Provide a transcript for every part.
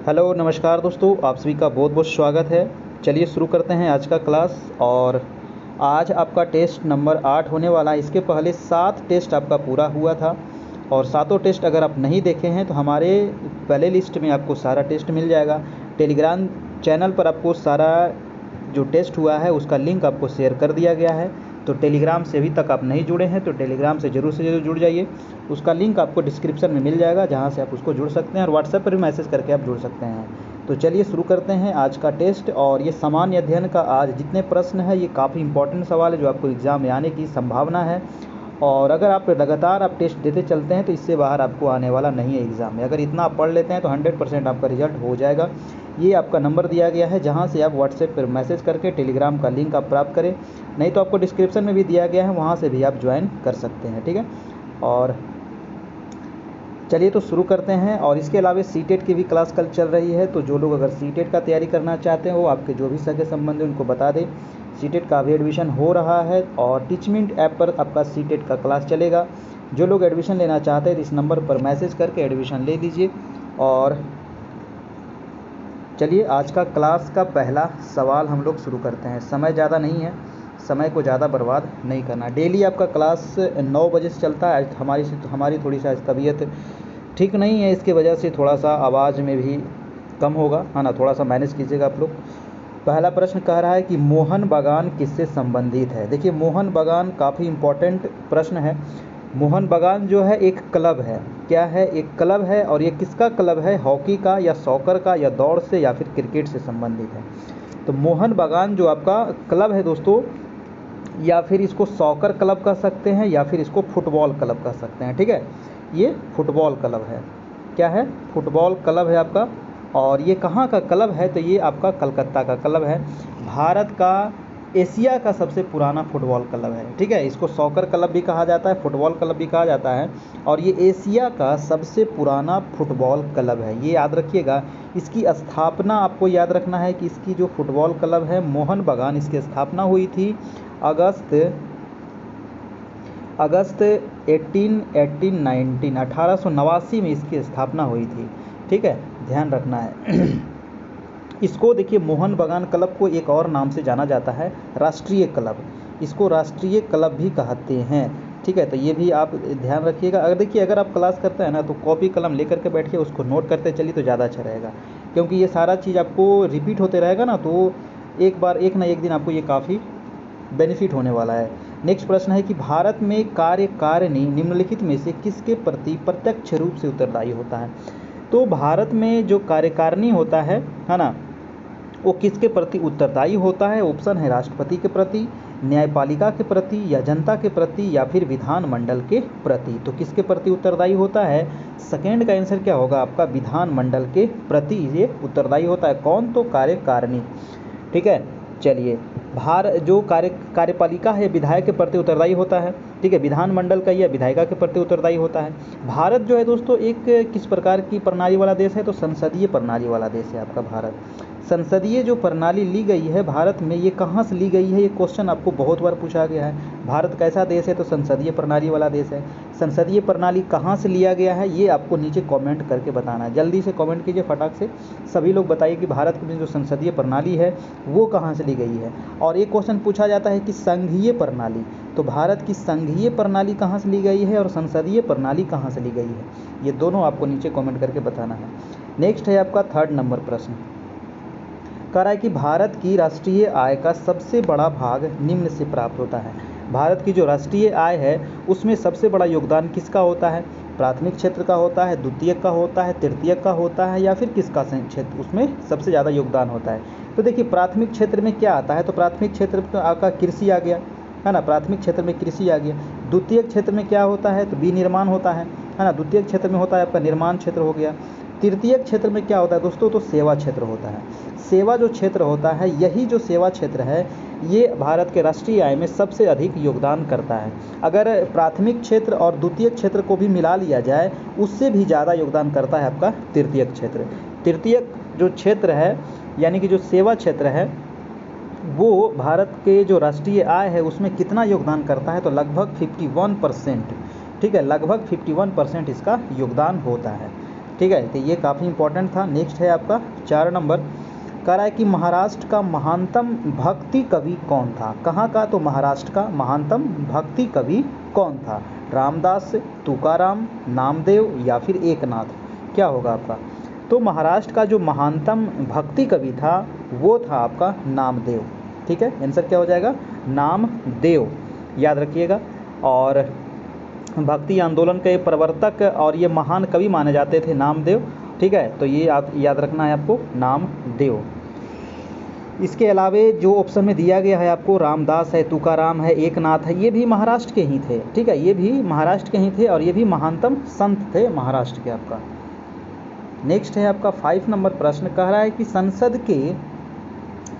Hello नमस्कार दोस्तों, आप सभी का बहुत बहुत स्वागत है। चलिए शुरू करते हैं आज का क्लास। और आज आपका टेस्ट नंबर 8 होने वाला है। इसके पहले 7 टेस्ट आपका पूरा हुआ था और सातों टेस्ट अगर आप नहीं देखे हैं तो हमारे प्ले लिस्ट में आपको सारा टेस्ट मिल जाएगा। टेलीग्राम चैनल पर आपको सारा जो टेस्ट हुआ है उसका लिंक आपको शेयर कर दिया गया है। तो टेलीग्राम से अभी तक आप नहीं जुड़े हैं तो टेलीग्राम से ज़रूर जुड़ जाइए। उसका लिंक आपको डिस्क्रिप्शन में मिल जाएगा, जहां से आप उसको जुड़ सकते हैं और व्हाट्सएप पर भी मैसेज करके आप जुड़ सकते हैं। तो चलिए शुरू करते हैं आज का टेस्ट। और ये सामान्य अध्ययन का आज जितने प्रश्न है ये काफ़ी इंपॉर्टेंट सवाल है जो आपको एग्ज़ाम में आने की संभावना है। और अगर आप लगातार आप टेस्ट देते चलते हैं तो इससे बाहर आपको आने वाला नहीं है एग्ज़ाम में। अगर इतना आप पढ़ लेते हैं तो 100% आपका रिजल्ट हो जाएगा। ये आपका नंबर दिया गया है जहां से आप व्हाट्सएप पर मैसेज करके टेलीग्राम का लिंक आप प्राप्त करें, नहीं तो आपको डिस्क्रिप्शन में भी दिया गया है, वहां से भी आप ज्वाइन कर सकते हैं। ठीक है, और चलिए तो शुरू करते हैं। और इसके अलावा सीटेट की भी क्लास कल चल रही है, तो जो लोग अगर सीटेट का तैयारी करना चाहते हैं वो आपके जो भी सगे संबंधी उनको बता दें। सीटेट का भी एडमिशन हो रहा है और टीचमिंट ऐप पर आपका सीटेट का क्लास चलेगा। जो लोग एडमिशन लेना चाहते हैं तो इस नंबर पर मैसेज करके एडमिशन ले लीजिए। और चलिए आज का क्लास का पहला सवाल हम लोग शुरू करते हैं। समय ज़्यादा नहीं है, समय को ज़्यादा बर्बाद नहीं करना। डेली आपका क्लास 9 बजे से चलता है। हमारी थोड़ी सी आज तबीयत ठीक नहीं है, इसकी वजह से थोड़ा सा आवाज़ में भी कम होगा, है ना, थोड़ा सा मैनेज कीजिएगा आप लोग। पहला प्रश्न कह रहा है कि मोहन बागान किससे संबंधित है। देखिए, मोहन बागान काफ़ी इम्पोर्टेंट प्रश्न है। मोहन बागान जो है एक क्लब है। क्या है? एक क्लब है। और ये किसका क्लब है? हॉकी का या सॉकर का या दौड़ से या फिर क्रिकेट से संबंधित है। तो मोहन बागान जो आपका क्लब है दोस्तों, या फिर इसको सॉकर क्लब कह सकते हैं या फिर इसको फुटबॉल क्लब कह सकते हैं। ठीक है, ये फुटबॉल क्लब है। क्या है? फुटबॉल क्लब है आपका। और ये कहाँ का क्लब है? तो ये आपका कलकत्ता का क्लब है। भारत का, एशिया का सबसे पुराना फुटबॉल क्लब है। ठीक है, इसको सॉकर क्लब भी कहा जाता है, फुटबॉल क्लब भी कहा जाता है। और ये एशिया का सबसे पुराना फुटबॉल क्लब है, ये याद रखिएगा। इसकी स्थापना आपको याद रखना है कि इसकी जो फुटबॉल क्लब है मोहन बागान, इसकी स्थापना हुई थी अगस्त 1889 में इसकी स्थापना हुई थी। ठीक है, ध्यान रखना है। इसको देखिए, मोहन बागान क्लब को एक और नाम से जाना जाता है, राष्ट्रीय क्लब। इसको राष्ट्रीय क्लब भी कहते हैं। ठीक है, तो ये भी आप ध्यान रखिएगा। अगर देखिए, अगर आप क्लास करते हैं ना तो कॉपी कलम लेकर के बैठिए, उसको नोट करते चलिए तो ज़्यादा अच्छा रहेगा, क्योंकि ये सारा चीज़ आपको रिपीट होते रहेगा ना, तो एक बार एक ना एक दिन आपको ये काफ़ी बेनिफिट होने वाला है। नेक्स्ट प्रश्न है कि भारत में कार्यकारिणी निम्नलिखित में से किसके प्रति प्रत्यक्ष रूप से उत्तरदायी होता है। तो भारत में जो कार्यकारिणी होता है ना, वो किसके प्रति उत्तरदायी होता है? ऑप्शन है राष्ट्रपति के प्रति, न्यायपालिका के प्रति, या जनता के प्रति, या फिर विधानमंडल के प्रति। तो किसके प्रति उत्तरदायी होता है? सेकेंड का आंसर क्या होगा आपका? विधानमंडल के प्रति ये उत्तरदायी होता है। कौन? तो कार्यकारिणी। ठीक है, चलिए, जो कार्यपालिका है विधायक के प्रति उत्तरदायी होता है। ठीक है, विधानमंडल का या विधायिका के प्रति उत्तरदायी होता है। भारत जो है दोस्तों एक किस प्रकार की प्रणाली वाला देश है? तो संसदीय प्रणाली वाला देश है आपका भारत। संसदीय जो प्रणाली ली गई है भारत में, ये कहाँ से ली गई है? ये क्वेश्चन आपको बहुत बार पूछा गया है। भारत कैसा देश है? तो संसदीय प्रणाली वाला देश है। संसदीय प्रणाली कहाँ से लिया गया है ये आपको नीचे कमेंट करके बताना है। जल्दी से कमेंट कीजिए फटाक से, सभी लोग बताइए कि भारत में जो संसदीय प्रणाली है वो कहाँ से ली गई है। और एक क्वेश्चन पूछा जाता है कि संघीय प्रणाली, तो भारत की संघीय प्रणाली कहाँ से ली गई है और संसदीय प्रणाली कहाँ से ली गई है, ये दोनों आपको नीचे कमेंट करके बताना है। नेक्स्ट है आपका 3rd नंबर प्रश्न। कह रहा है कि भारत की राष्ट्रीय आय का सबसे बड़ा भाग निम्न से प्राप्त होता है। भारत की जो राष्ट्रीय आय है उसमें सबसे बड़ा योगदान किसका होता है? प्राथमिक क्षेत्र का होता है, द्वितीयक का होता है, तृतीयक का होता है, या फिर किसका क्षेत्र उसमें सबसे ज़्यादा योगदान होता है? तो देखिए, प्राथमिक क्षेत्र में क्या आता है? तो प्राथमिक क्षेत्र में आपका कृषि आ गया, है ना, प्राथमिक क्षेत्र में कृषि आ गया। द्वितीयक क्षेत्र में क्या होता है? तो विनिर्माण होता है ना। द्वितीयक क्षेत्र में होता है आपका निर्माण क्षेत्र हो गया। तृतीयक क्षेत्र में क्या होता है दोस्तों? तो सेवा क्षेत्र होता है। सेवा जो क्षेत्र होता है, यही जो सेवा क्षेत्र है ये भारत के राष्ट्रीय आय में सबसे अधिक योगदान करता है। अगर प्राथमिक क्षेत्र और द्वितीयक क्षेत्र को भी मिला लिया जाए, उससे भी ज़्यादा योगदान करता है आपका तृतीयक क्षेत्र। तृतीयक जो क्षेत्र है यानी कि जो सेवा क्षेत्र है, वो भारत के जो राष्ट्रीय आय है उसमें कितना योगदान करता है? तो लगभग 51%। ठीक है, लगभग 51% इसका योगदान होता है। ठीक है, तो ये काफ़ी इंपॉर्टेंट था। नेक्स्ट है आपका 4 नंबर, कह रहा है कि महाराष्ट्र का महानतम भक्ति कवि कौन था। कहाँ का? तो महाराष्ट्र का महानतम भक्ति कवि कौन था? रामदास, तुकाराम, नामदेव या फिर एकनाथ? क्या होगा आपका? तो महाराष्ट्र का जो महानतम भक्ति कवि था वो था आपका नामदेव। ठीक है, आंसर क्या हो जाएगा? नामदेव, याद रखिएगा। और भक्ति आंदोलन के प्रवर्तक और ये महान कवि माने जाते थे नामदेव। ठीक है, तो ये आप याद रखना है आपको, नामदेव। इसके अलावे जो ऑप्शन में दिया गया है आपको, रामदास है, तुकाराम है, एकनाथ है, ये भी महाराष्ट्र के ही थे। ठीक है, ये भी महाराष्ट्र के ही थे और ये भी महानतम संत थे महाराष्ट्र के आपका। नेक्स्ट है आपका 5 नंबर प्रश्न, कह रहा है कि संसद के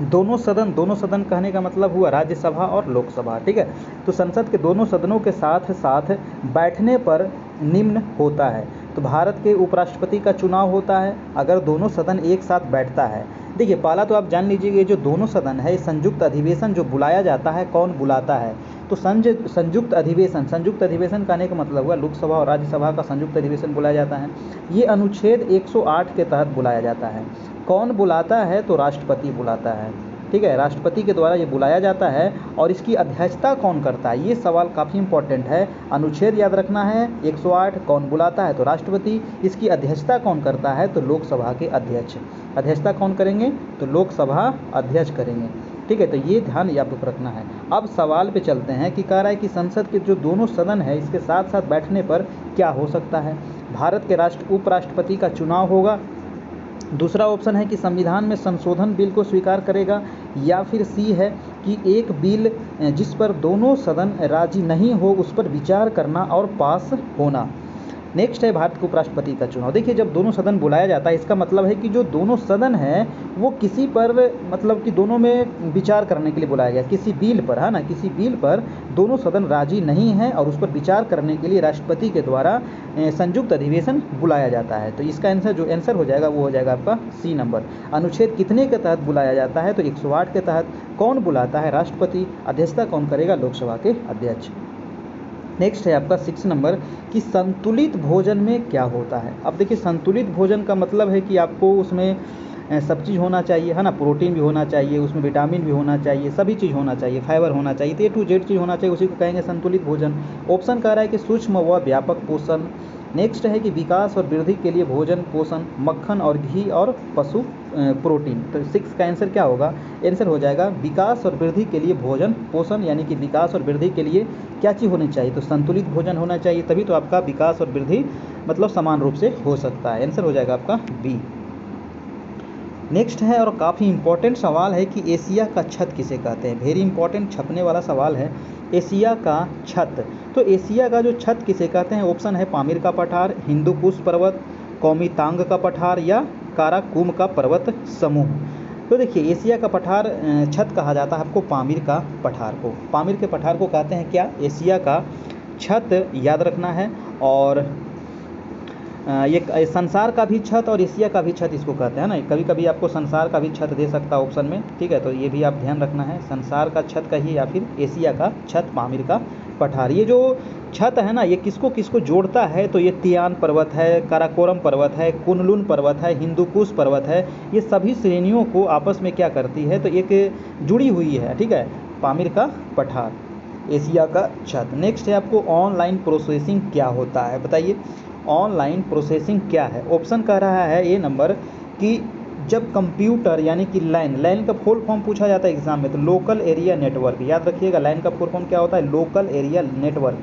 दोनों सदन कहने का मतलब हुआ राज्यसभा और लोकसभा। ठीक है, तो संसद के दोनों सदनों के साथ साथ बैठने पर निम्न होता है। तो भारत के उपराष्ट्रपति का चुनाव होता है अगर दोनों सदन एक साथ बैठता है। देखिए, पहला तो आप जान लीजिए, ये जो दोनों सदन है, संयुक्त अधिवेशन जो बुलाया जाता है, कौन बुलाता है? तो संयुक्त अधिवेशन कहने का मतलब हुआ लोकसभा और राज्यसभा का संयुक्त अधिवेशन बुलाया जाता है। ये अनुच्छेद 108 के तहत बुलाया जाता है। कौन बुलाता है? तो राष्ट्रपति बुलाता है। ठीक है, राष्ट्रपति के द्वारा ये बुलाया जाता है। और इसकी अध्यक्षता कौन करता है? ये सवाल काफ़ी इंपॉर्टेंट है। अनुच्छेद याद रखना है 108, कौन बुलाता है? तो राष्ट्रपति। इसकी अध्यक्षता कौन करता है? तो लोकसभा के अध्यक्ष। अध्यक्षता कौन करेंगे? तो लोकसभा अध्यक्ष करेंगे। ठीक है, तो ये ध्यान आपको रखना है। अब सवाल पे चलते हैं कि कह रहा है कि संसद के जो दोनों सदन है इसके साथ साथ बैठने पर क्या हो सकता है? भारत के उपराष्ट्रपति का चुनाव होगा। दूसरा ऑप्शन है कि संविधान में संशोधन बिल को स्वीकार करेगा, या फिर सी है कि एक बिल जिस पर दोनों सदन राजी नहीं हो उस पर विचार करना और पास होना। नेक्स्ट है भारत के उपराष्ट्रपति का चुनाव। देखिए, जब दोनों सदन बुलाया जाता है इसका मतलब है कि जो दोनों सदन है वो किसी पर, मतलब कि दोनों में विचार करने के लिए बुलाया गया, किसी बिल पर, है ना, किसी बिल पर दोनों सदन राजी नहीं है और उस पर विचार करने के लिए राष्ट्रपति के द्वारा संयुक्त अधिवेशन बुलाया जाता है। तो इसका आंसर हो जाएगा वो हो जाएगा आपका सी नंबर। अनुच्छेद कितने के तहत बुलाया जाता है? तो 108 के तहत। कौन बुलाता है? राष्ट्रपति। अध्यक्षता कौन करेगा? लोकसभा के अध्यक्ष। नेक्स्ट है आपका 6 नंबर कि संतुलित भोजन में क्या होता है। अब देखिए, संतुलित भोजन का मतलब है कि आपको उसमें सब चीज़ होना चाहिए, है ना, प्रोटीन भी होना चाहिए, उसमें विटामिन भी होना चाहिए, सभी चीज़ होना चाहिए, फाइबर होना चाहिए, तो A to Z चीज़ होना चाहिए, उसी को कहेंगे संतुलित भोजन। ऑप्शन कह रहा है कि सूक्ष्म व व्यापक पोषण। नेक्स्ट है कि विकास और वृद्धि के लिए भोजन पोषण, मक्खन और घी और पशु प्रोटीन। तो 6 का आंसर क्या होगा? आंसर हो जाएगा विकास और वृद्धि के लिए भोजन पोषण, यानी कि विकास और वृद्धि के लिए क्या चीज़ होनी चाहिए? तो संतुलित भोजन होना चाहिए, तभी तो आपका विकास और वृद्धि मतलब समान रूप से हो सकता है। आंसर हो जाएगा आपका बी। नेक्स्ट है और काफ़ी इंपॉर्टेंट सवाल है कि एशिया का छत किसे कहते हैं। वेरी इंपॉर्टेंट छपने वाला सवाल है, एशिया का छत। तो एशिया का जो छत किसे कहते हैं? ऑप्शन है पामीर का पठार, हिंदू कुश पर्वत, कौमितांग का पठार या काराकुम का पर्वत समूह। तो देखिए, एशिया का पठार छत कहा जाता है आपको पामीर का पठार को। पामीर के पठार को कहते हैं क्या? एशिया का छत, याद रखना है। और ये संसार का भी छत और एशिया का भी छत इसको कहते हैं ना। कभी कभी आपको संसार का भी छत दे सकता है ऑप्शन में। ठीक है, तो ये भी आप ध्यान रखना है, संसार का छत कहिए या फिर एशिया का छत पामीर का पठार। ये जो छत है ना, ये किसको किसको जोड़ता है? तो ये तियान पर्वत है, काराकोरम पर्वत है, कुनलुन पर्वत है, हिंदूकुश पर्वत है, ये सभी श्रेणियों को आपस में क्या करती है? तो एक जुड़ी हुई है। ठीक है, पामीर का पठार, एशिया का छत। नेक्स्ट है आपको ऑनलाइन प्रोसेसिंग क्या होता है, बताइए। ऑनलाइन प्रोसेसिंग क्या है? ऑप्शन कह रहा है ए नंबर कि जब कंप्यूटर, यानी कि लैन का फुल फॉर्म पूछा जाता है एग्जाम में, तो लोकल एरिया नेटवर्क, याद रखिएगा लैन का फुल फॉर्म क्या होता है? Local area network.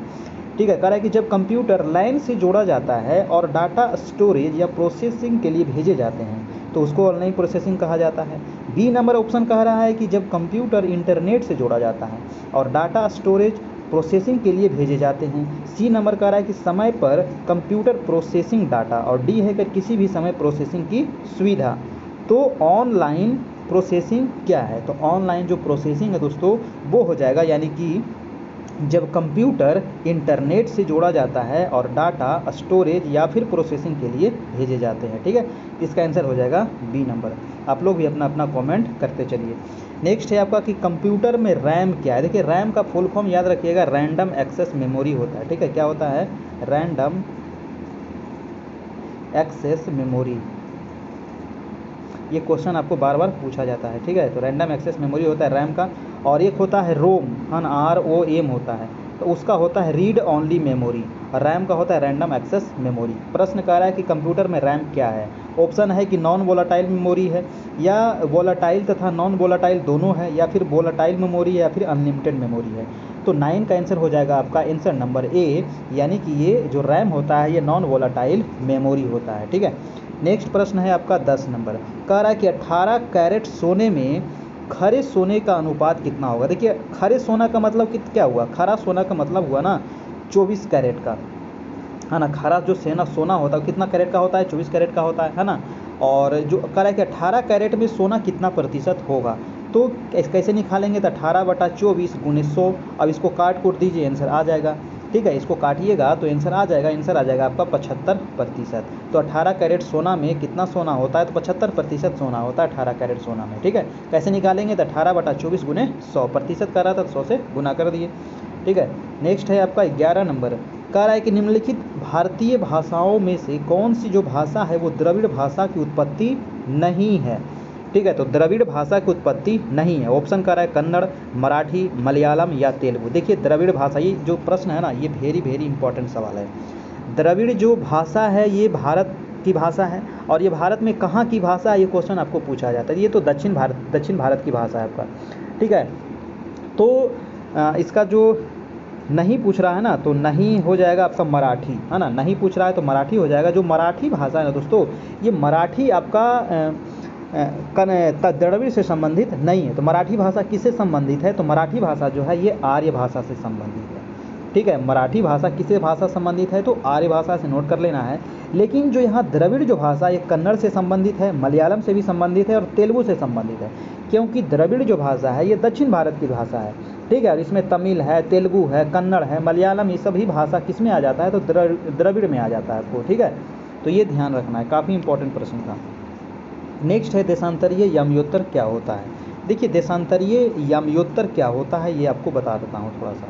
ठीक है, कह रहा है कि जब कंप्यूटर लैन से जोड़ा जाता है और डाटा स्टोरेज या प्रोसेसिंग के लिए भेजे जाते हैं तो उसको ऑनलाइन प्रोसेसिंग कहा जाता है। बी नंबर ऑप्शन कह रहा है कि जब कंप्यूटर इंटरनेट से जोड़ा जाता है और डाटा स्टोरेज प्रोसेसिंग के लिए भेजे जाते हैं। सी नंबर कह रहा है कि समय पर कंप्यूटर प्रोसेसिंग डाटा, और डी है कि किसी भी समय प्रोसेसिंग की सुविधा। तो ऑनलाइन प्रोसेसिंग क्या है? तो ऑनलाइन जो प्रोसेसिंग है दोस्तों वो हो जाएगा, यानी कि जब कंप्यूटर इंटरनेट से जोड़ा जाता है और डाटा स्टोरेज या फिर प्रोसेसिंग के लिए भेजे जाते हैं। ठीक है, इसका आंसर हो जाएगा बी नंबर। आप लोग भी अपना अपना कमेंट करते चलिए। नेक्स्ट है आपका कि कंप्यूटर में रैम क्या है। देखिए, रैम का फुल फॉर्म याद रखिएगा रैंडम एक्सेस मेमोरी होता है। ठीक है, क्या होता है? Random access memory. ये क्वेश्चन आपको बार बार पूछा जाता है, ठीक है। तो रैंडम एक्सेस मेमोरी होता है रैम का, और एक होता है रोम, ROM होता है, तो उसका होता है रीड ओनली मेमोरी, और रैम का होता है रैंडम एक्सेस मेमोरी। प्रश्न कह रहा है कि कंप्यूटर में रैम क्या है। ऑप्शन है कि नॉन वोलाटाइल मेमोरी है, या वोलाटाइल तथा नॉन वोलाटाइल दोनों है, या फिर वोलाटाइल मेमोरी है, या फिर अनलिमिटेड मेमोरी है। तो 9 का आंसर हो जाएगा आपका आंसर नंबर ए, यानी कि ये जो रैम होता है ये नॉन वोलाटाइल मेमोरी होता है, ठीक है। नेक्स्ट प्रश्न है आपका 10 नंबर। कह रहा है कि 18 कैरेट सोने में खरे सोने का अनुपात कितना होगा। देखिए खरे सोना का मतलब क्या हुआ, खरा सोना का मतलब हुआ ना 24 कैरेट का, है ना। खरा जो सोना होता है कितना कैरेट का होता है, 24 कैरेट का होता है ना। और जो कह रहा है कि 18 कैरेट में सोना कितना प्रतिशत होगा, तो कैसे निकालेंगे, तो 18/24 × 100। अब इसको काट कूट दीजिए, आंसर आ जाएगा, ठीक है। इसको काटिएगा तो आंसर आ जाएगा आपका 75%। तो 18 कैरेट सोना में कितना सोना होता है, तो 75% सोना होता है 18 कैरेट सोना में, ठीक है। कैसे निकालेंगे, तो 18/24 × 100, प्रतिशत कर रहा था तो 100 से गुना कर दिए, ठीक है। नेक्स्ट है आपका 11 नंबर। कह रहा है कि निम्नलिखित भारतीय भाषाओं में से कौन सी जो भाषा है वो द्रविड़ भाषा की उत्पत्ति नहीं है, ठीक है। तो द्रविड़ भाषा की उत्पत्ति नहीं है। ऑप्शन कह रहा है कन्नड़, मराठी, मलयालम या तेलुगु। देखिए द्रविड़ भाषा, ये जो प्रश्न है ना ये वेरी इंपॉर्टेंट सवाल है। द्रविड़ जो भाषा है ये भारत की भाषा है, और ये भारत में कहाँ की भाषा है, ये क्वेश्चन आपको पूछा जाता है। ये तो दक्षिण भारत की भाषा है आपका, ठीक है। तो इसका जो नहीं पूछ रहा है ना, तो नहीं हो जाएगा आपका मराठी, है ना। नहीं पूछ रहा है तो मराठी हो जाएगा। जो मराठी भाषा है ना दोस्तों, ये मराठी आपका द्रविड़ से संबंधित नहीं है। तो मराठी भाषा किससे संबंधित है, तो मराठी भाषा जो है ये आर्य भाषा से संबंधित है, ठीक है। मराठी भाषा किससे भाषा संबंधित है, तो आर्य भाषा से नोट कर लेना है। लेकिन जो यहाँ द्रविड़ जो भाषा ये कन्नड़ से संबंधित है, मलयालम से भी संबंधित है, और तेलुगु से संबंधित है, क्योंकि द्रविड़ जो भाषा है ये दक्षिण भारत की भाषा है, ठीक है। और इसमें तमिल है, तेलुगु है, कन्नड़ है, मलयालम, ये सभी भाषा किस में आ जाता है, तो द्रविड़ में आ जाता है आपको, ठीक है। तो ये ध्यान रखना है, काफ़ी इंपॉर्टेंट प्रश्न था। नेक्स्ट है देशांतरीय याम्योत्तर क्या होता है। देखिए देशांतरीय याम्योत्तर क्या होता है ये आपको बता देता हूँ थोड़ा सा।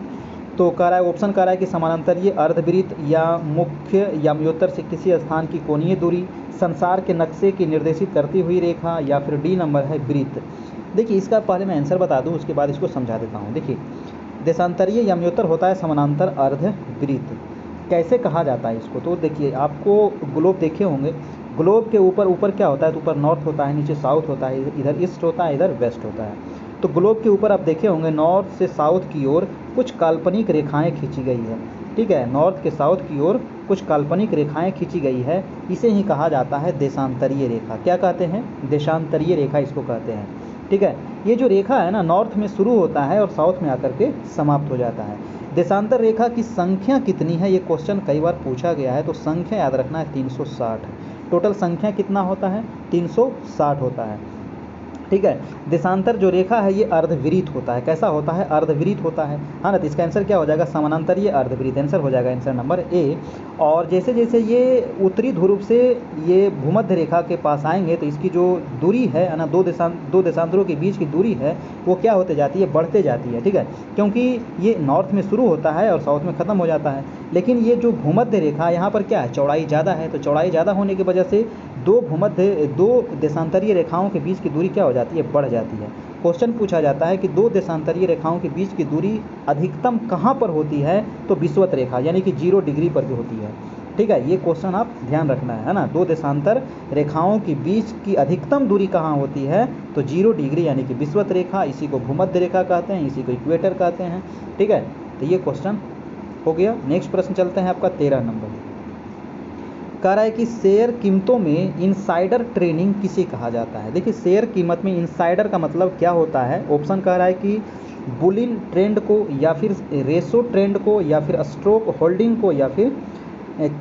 तो कह रहा है, ऑप्शन कह रहा है कि समानांतरीय, अर्धवृत्त, या मुख्य याम्योत्तर से किसी स्थान की कोणीय दूरी, संसार के नक्शे की निर्देशित करती हुई रेखा, या फिर डी नंबर है वृत्त। देखिए इसका पहले मैं आंसर बता दूं, उसके बाद इसको समझा देता हूं। देखिए देशांतरीय याम्योत्तर होता है समानांतर अर्धवृत्त। कैसे कहा जाता है इसको, तो देखिए आपको ग्लोब देखे होंगे, ग्लोब के ऊपर क्या होता है, तो ऊपर नॉर्थ होता है, नीचे साउथ होता है, इधर ईस्ट होता है, इधर वेस्ट होता है। तो ग्लोब के ऊपर आप देखे होंगे नॉर्थ से साउथ की ओर कुछ काल्पनिक रेखाएं खींची गई है, ठीक है। नॉर्थ के साउथ की ओर कुछ काल्पनिक रेखाएं खींची गई है, इसे ही कहा जाता है देशांतरीय रेखा। क्या कहते हैं, देशांतरीय रेखा इसको कहते हैं, ठीक है। ये जो रेखा है ना नॉर्थ में शुरू होता है और साउथ में आकर के समाप्त हो जाता है। देशांतर रेखा की संख्या कितनी है, ये क्वेश्चन कई बार पूछा गया है। तो संख्या याद रखना है 360। टोटल संख्या कितना होता है, 360 होता है, ठीक है। देशांतर जो रेखा है ये अर्धवृत्त होता है। कैसा होता है, अर्धवृत्त होता है, हाँ ना। तो इसका आंसर क्या हो जाएगा, समानांतरीय अर्धवृत्त, आंसर हो जाएगा आंसर नंबर ए। और जैसे जैसे ये उत्तरी ध्रुव से ये भूमध्य रेखा के पास आएंगे तो इसकी जो दूरी है ना, दो देशांतरों के बीच की दूरी है वो क्या होते जाती है, बढ़ते जाती है, ठीक है। क्योंकि ये नॉर्थ में शुरू होता है और साउथ में ख़त्म हो जाता है। लेकिन ये जो भूमध्य रेखा यहाँ पर क्या है, चौड़ाई ज़्यादा है। तो चौड़ाई ज़्यादा होने की वजह से दो देशांतरीय रेखाओं के बीच की दूरी क्या हो जाती है, बढ़ जाती है। क्वेश्चन पूछा जाता है कि दो देशांतरीय रेखाओं के बीच की दूरी अधिकतम कहाँ पर होती है, तो विषुवत रेखा यानी कि 0 डिग्री पर जो होती है, ठीक है। ये क्वेश्चन आप ध्यान रखना है ना। दो देशांतर रेखाओं के बीच की अधिकतम दूरी कहाँ होती है, तो 0 डिग्री यानी कि विषुवत रेखा। इसी को भूमध्य रेखा कहते हैं, इसी को इक्वेटर कहते हैं, ठीक है। तो ये क्वेश्चन हो गया। नेक्स्ट प्रश्न चलते हैं आपका 13 नंबर। कह रहा है कि शेयर कीमतों में इनसाइडर ट्रेडिंग किसे कहा जाता है। देखिए शेयर कीमत में इनसाइडर का मतलब क्या होता है। ऑप्शन कह रहा है कि बुलिन ट्रेंड को, या फिर रेशो ट्रेंड को, या फिर स्ट्रोक होल्डिंग को, या फिर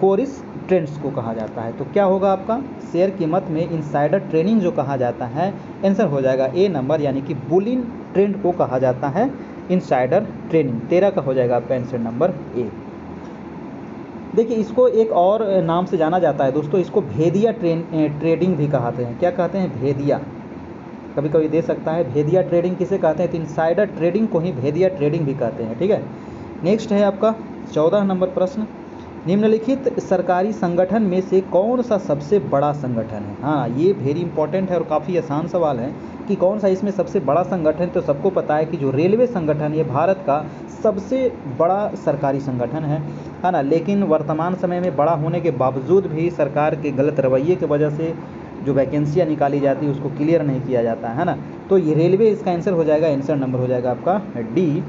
कोरिस ट्रेंड्स को कहा जाता है। तो क्या होगा आपका, शेयर कीमत में इनसाइडर ट्रेडिंग जो कहा जाता है, आंसर हो जाएगा ए नंबर, यानी कि बुलिन ट्रेंड को कहा जाता है इनसाइडर ट्रेडिंग। 13 का हो जाएगा आपका आंसर नंबर ए। देखिए इसको एक और नाम से जाना जाता है दोस्तों, इसको भेदिया ट्रेडिंग भी कहते हैं। क्या कहते हैं, भेदिया, कभी कभी दे सकता है। भेदिया ट्रेडिंग किसे कहते हैं, तो इनसाइडर ट्रेडिंग को ही भेदिया ट्रेडिंग भी कहते हैं, ठीक है। नेक्स्ट है आपका 14 नंबर प्रश्न। निम्नलिखित सरकारी संगठन में से कौन सा सबसे बड़ा संगठन है? हाँ, ये वेरी इंपॉर्टेंट है और काफ़ी आसान सवाल है कि कौन सा इसमें सबसे बड़ा संगठन। तो सबको पता है कि जो रेलवे संगठन ये भारत का सबसे बड़ा सरकारी संगठन है ना। लेकिन वर्तमान समय में बड़ा होने के बावजूद भी सरकार के गलत रवैये की वजह से जो वैकेंसियाँ निकाली जाती है उसको क्लियर नहीं किया जाता है ना। तो ये रेलवे इसका आंसर हो जाएगा, आंसर नंबर हो जाएगा आपका डी।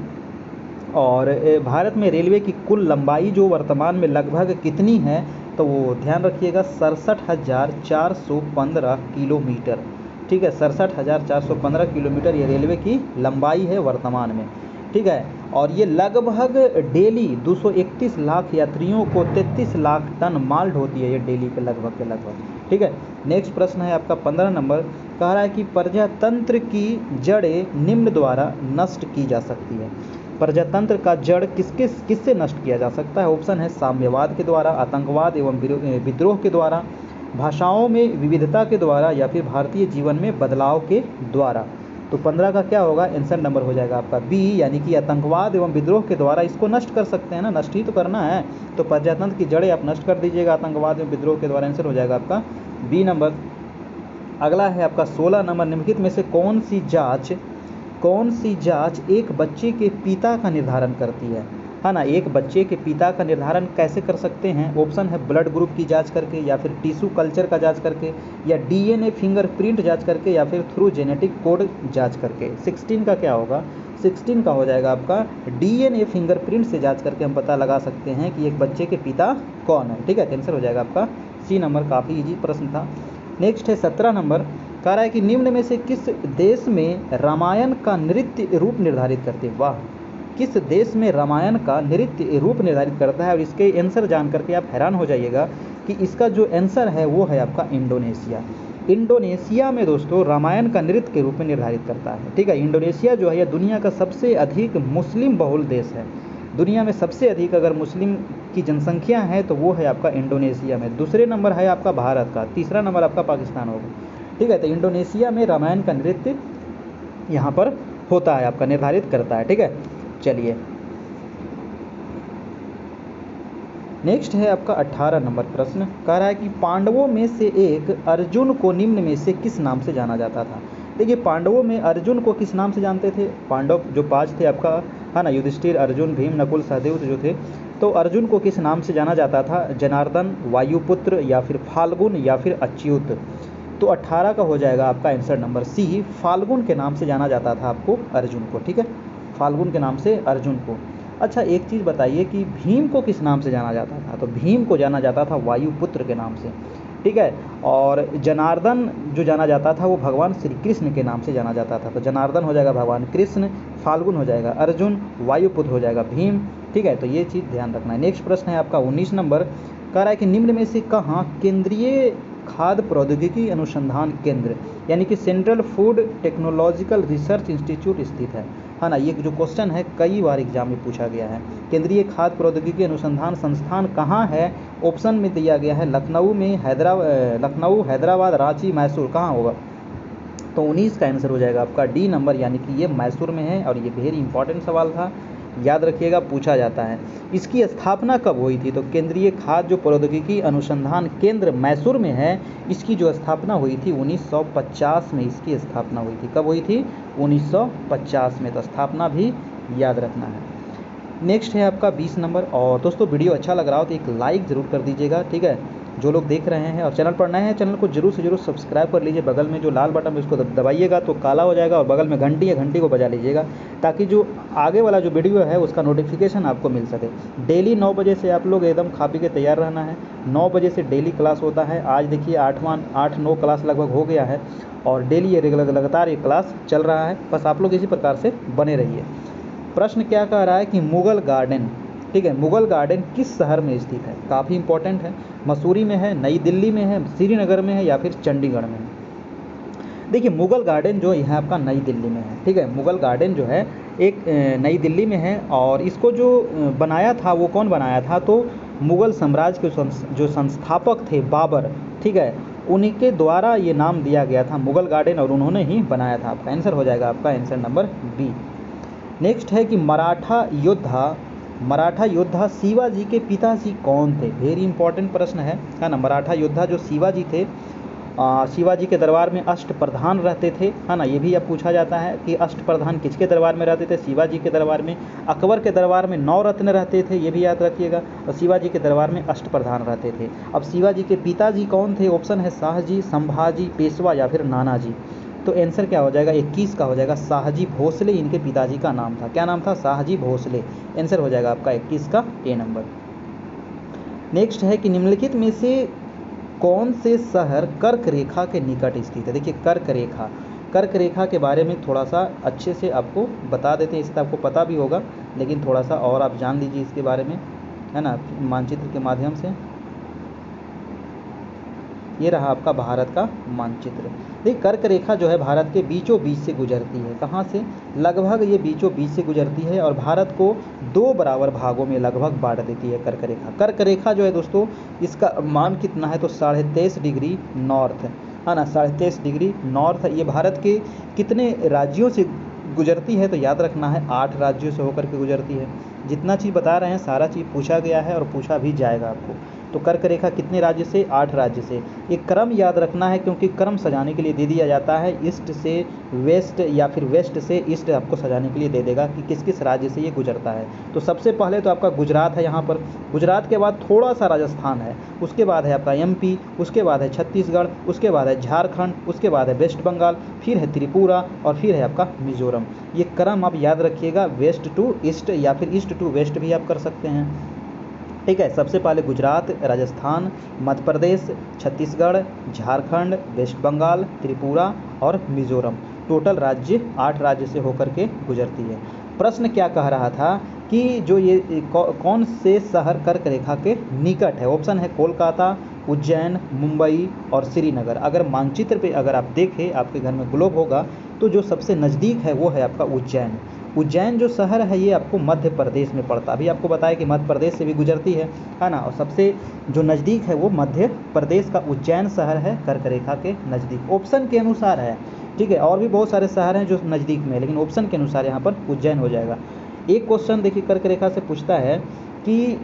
और भारत में रेलवे की कुल लंबाई जो वर्तमान में लगभग कितनी है, तो वो ध्यान रखिएगा 67,415 किलोमीटर। ठीक है, 67,415 किलोमीटर ये रेलवे की लंबाई है वर्तमान में। ठीक है, और ये लगभग डेली 231 लाख यात्रियों को 33 लाख टन माल ढोती है ये डेली के लगभग। ठीक है, नेक्स्ट प्रश्न है आपका 15 नंबर। कह रहा है कि प्रजातंत्र की जड़ें निम्न द्वारा नष्ट की जा सकती है। प्रजातंत्र का जड़ किससे नष्ट किया जा सकता है? ऑप्शन है साम्यवाद के द्वारा, आतंकवाद एवं विद्रोह के द्वारा, भाषाओं में विविधता के द्वारा, या फिर भारतीय जीवन में बदलाव के द्वारा। तो 15 का क्या होगा? आंसर नंबर हो जाएगा आपका बी, यानी कि आतंकवाद एवं विद्रोह के द्वारा इसको नष्ट कर सकते हैं ना, नष्ट ही तो करना है। तो प्रजातंत्र की जड़ें आप नष्ट कर दीजिएगा आतंकवाद एवं विद्रोह के द्वारा, आंसर हो जाएगा आपका बी नंबर। अगला है आपका 16 नंबर। निम्नलिखित में से कौन सी जांच एक बच्चे के पिता का निर्धारण करती है ना। एक बच्चे के पिता का निर्धारण कैसे कर सकते हैं? ऑप्शन है ब्लड ग्रुप की जांच करके, या फिर टिश्यू कल्चर का जांच करके, या डीएनए फिंगरप्रिंट जांच करके, या फिर थ्रू जेनेटिक कोड जांच करके। 16 का क्या होगा? 16 का हो जाएगा आपका डीएनए फिंगरप्रिंट से जांच करके हम पता लगा सकते हैं कि एक बच्चे के पिता कौन है। ठीक है, आंसर हो जाएगा आपका सी नंबर। काफ़ी इजी प्रश्न था। नेक्स्ट है 17 नंबर। कह रहा है कि निम्न में से किस देश में रामायण का नृत्य रूप निर्धारित करते? वाह, किस देश में रामायण का नृत्य रूप निर्धारित करता है? और इसके आंसर जान करके आप हैरान हो जाइएगा कि इसका जो आंसर है वो है आपका इंडोनेशिया। इंडोनेशिया में दोस्तों रामायण का नृत्य के रूप में निर्धारित करता है। ठीक है, इंडोनेशिया जो है यह दुनिया का सबसे अधिक मुस्लिम बहुल देश है। दुनिया में सबसे अधिक अगर मुस्लिम की जनसंख्या है तो वो है आपका इंडोनेशिया में। दूसरे नंबर है आपका भारत का, तीसरा नंबर आपका पाकिस्तान होगा। ठीक है, तो इंडोनेशिया में रामायण का नृत्य यहाँ पर होता है, आपका निर्धारित करता है। ठीक है, चलिए नेक्स्ट है आपका 18 नंबर प्रश्न। कह रहा है कि पांडवों में से एक अर्जुन को निम्न में से किस नाम से जाना जाता था? देखिए, पांडवों में अर्जुन को किस नाम से जानते थे? पांडव जो 5 थे आपका है ना, युधिष्ठिर, अर्जुन, भीम, नकुल, सहदेव जो थे, तो अर्जुन को किस नाम से जाना जाता था? जनार्दन, वायुपुत्र, या फिर फाल्गुन, या फिर अच्युत। तो 18 का हो जाएगा आपका आंसर नंबर सी, फाल्गुन के नाम से जाना जाता था आपको अर्जुन को। ठीक है, फाल्गुन के नाम से अर्जुन को। अच्छा, एक चीज़ बताइए कि भीम को किस नाम से जाना जाता था? तो भीम को जाना जाता था वायुपुत्र के नाम से। ठीक है, और जनार्दन जो जाना जाता था वो भगवान श्री कृष्ण के नाम से जाना जाता था। तो जनार्दन हो जाएगा भगवान कृष्ण, फाल्गुन हो जाएगा अर्जुन, वायुपुत्र हो जाएगा भीम। ठीक है, तो ये चीज़ ध्यान रखना है। नेक्स्ट प्रश्न है आपका 19 नंबर। कह रहा है कि निम्न में से कहाँ केंद्रीय खाद्य प्रौद्योगिकी अनुसंधान केंद्र यानी कि central food technological research institute स्थित है ना। ये जो क्वेश्चन है कई बार एग्जाम में पूछा गया है। केंद्रीय खाद्य प्रौद्योगिकी अनुसंधान संस्थान कहाँ है? ऑप्शन में दिया गया है लखनऊ में, लखनऊ, हैदराबाद, रांची, मैसूर। कहाँ होगा? तो 19 का आंसर हो जाएगा आपका डी नंबर, यानी कि ये मैसूर में है। और ये वेरी इंपॉर्टेंट सवाल था, याद रखिएगा, पूछा जाता है। इसकी स्थापना कब हुई थी? तो केंद्रीय खाद्य जो प्रौद्योगिकी अनुसंधान केंद्र मैसूर में है, इसकी जो स्थापना हुई थी 1950 में इसकी स्थापना हुई थी। कब हुई थी? 1950 में। तो स्थापना भी याद रखना है। नेक्स्ट है आपका 20 नंबर। और दोस्तों वीडियो अच्छा लग रहा हो तो एक लाइक ज़रूर कर दीजिएगा। ठीक है, जो लोग देख रहे हैं और चैनल पर नए हैं चैनल को जरूर से जरूर सब्सक्राइब कर लीजिए। बगल में जो लाल बटन है उसको दबाइएगा तो काला हो जाएगा, और बगल में घंटी है घंटी को बजा लीजिएगा, ताकि जो आगे वाला जो वीडियो है उसका नोटिफिकेशन आपको मिल सके। डेली 9 बजे से आप लोग एकदम खा पी के तैयार रहना है। 9 बजे से डेली क्लास होता है। आज देखिए 8-9 क्लास लगभग हो गया है, और डेली ये लगातार ये क्लास चल रहा है। बस आप लोग इसी प्रकार से बने रहिए। प्रश्न क्या कह रहा है कि मुगल गार्डन, ठीक है, मुगल गार्डन किस शहर में स्थित है? काफ़ी इंपॉर्टेंट है। मसूरी में है, नई दिल्ली में है, श्रीनगर में है, या फिर चंडीगढ़ में है? देखिए, मुगल गार्डन जो है आपका नई दिल्ली में है। ठीक है, मुगल गार्डन जो है एक नई दिल्ली में है। और इसको जो बनाया था वो कौन बनाया था? तो मुगल साम्राज्य के जो संस्थापक थे बाबर, ठीक है, उन्हीं के द्वारा ये नाम दिया गया था मुगल गार्डन, और उन्होंने ही बनाया था। आपका आंसर हो जाएगा आपका आंसर नंबर बी। नेक्स्ट है कि मराठा योद्धा मराठा योद्धा शिवाजी के पिताजी कौन थे? वेरी इंपॉर्टेंट प्रश्न है ना। मराठा योद्धा जो शिवाजी थे, शिवाजी के दरबार में अष्टप्रधान रहते थे, है ना। ये भी अब पूछा जाता है कि अष्टप्रधान किसके दरबार में रहते थे? शिवाजी के दरबार में। अकबर के दरबार में 9 रत्न रहते थे, ये भी याद रखिएगा, और शिवाजी के दरबार में अष्टप्रधान रहते थे। अब शिवाजी के पिताजी कौन थे? ऑप्शन है शाहजी, संभाजी, पेशवा या फिर नानाजी। तो आंसर क्या हो जाएगा? 21 का हो जाएगा शाहजी भोसले इनके पिताजी का नाम था। क्या नाम था? शाहजी भोसले। आंसर हो जाएगा आपका 21 का ए नंबर। नेक्स्ट है कि निम्नलिखित में से कौन से शहर कर्क रेखा के निकट स्थित है? देखिए कर्क रेखा के बारे में थोड़ा सा अच्छे से आपको बता देते हैं, इससे आपको पता भी होगा, लेकिन थोड़ा सा और आप जान लीजिए इसके बारे में, है ना, मानचित्र के माध्यम से। ये रहा आपका भारत का मानचित्र। देखिए कर्क रेखा जो है भारत के बीचों बीच से गुजरती है। कहाँ से? लगभग ये बीचों बीच से गुजरती है और भारत को 2 बराबर भागों में लगभग बांट देती है कर्क रेखा। कर्क रेखा जो है दोस्तों, इसका मान कितना है? तो 23.5 डिग्री नॉर्थ, है ना, 23.5 डिग्री नॉर्थ। ये भारत के कितने राज्यों से गुजरती है? तो याद रखना है 8 राज्यों से होकर के गुजरती है। जितना चीज़ बता रहे हैं सारा चीज़ पूछा गया है और पूछा भी जाएगा आपको। तो कर्क रेखा कितने राज्य से? 8 राज्य से। एक क्रम याद रखना है, क्योंकि क्रम सजाने के लिए दे दिया जाता है, ईस्ट से वेस्ट या फिर वेस्ट से ईस्ट आपको सजाने के लिए दे देगा कि किस किस राज्य से ये गुजरता है। तो सबसे पहले तो आपका गुजरात है यहाँ पर, गुजरात के बाद थोड़ा सा राजस्थान है, उसके बाद है आपका MP, उसके बाद है छत्तीसगढ़, उसके बाद है झारखंड, उसके बाद है वेस्ट बंगाल, फिर है त्रिपुरा और फिर है आपका मिजोरम। ये क्रम आप याद रखिएगा, वेस्ट टू ईस्ट या फिर ईस्ट टू वेस्ट भी आप कर सकते हैं। ठीक है, सबसे पहले गुजरात, राजस्थान, मध्य प्रदेश, छत्तीसगढ़, झारखंड, वेस्ट बंगाल, त्रिपुरा और मिजोरम। टोटल राज्य 8 राज्य से होकर के गुजरती है। प्रश्न क्या कह रहा था कि जो ये कौन से शहर कर्क रेखा के निकट है? ऑप्शन है कोलकाता, उज्जैन, मुंबई और श्रीनगर। अगर मानचित्र पे अगर आप देखें, आपके घर में ग्लोब होगा, तो जो सबसे नज़दीक है वो है आपका उज्जैन। उज्जैन जो शहर है ये आपको मध्य प्रदेश में पड़ता है। अभी आपको बताया कि मध्य प्रदेश से भी गुजरती है ना, और सबसे जो नज़दीक है वो मध्य प्रदेश का उज्जैन शहर है, कर्क रेखा के नज़दीक। ऑप्शन के अनुसार है, ठीक है, और भी बहुत सारे शहर हैं जो नज़दीक में है, लेकिन ऑप्शन के अनुसार यहाँ पर उज्जैन हो जाएगा। एक क्वेश्चन देखिए कर्क रेखा से पूछता है कि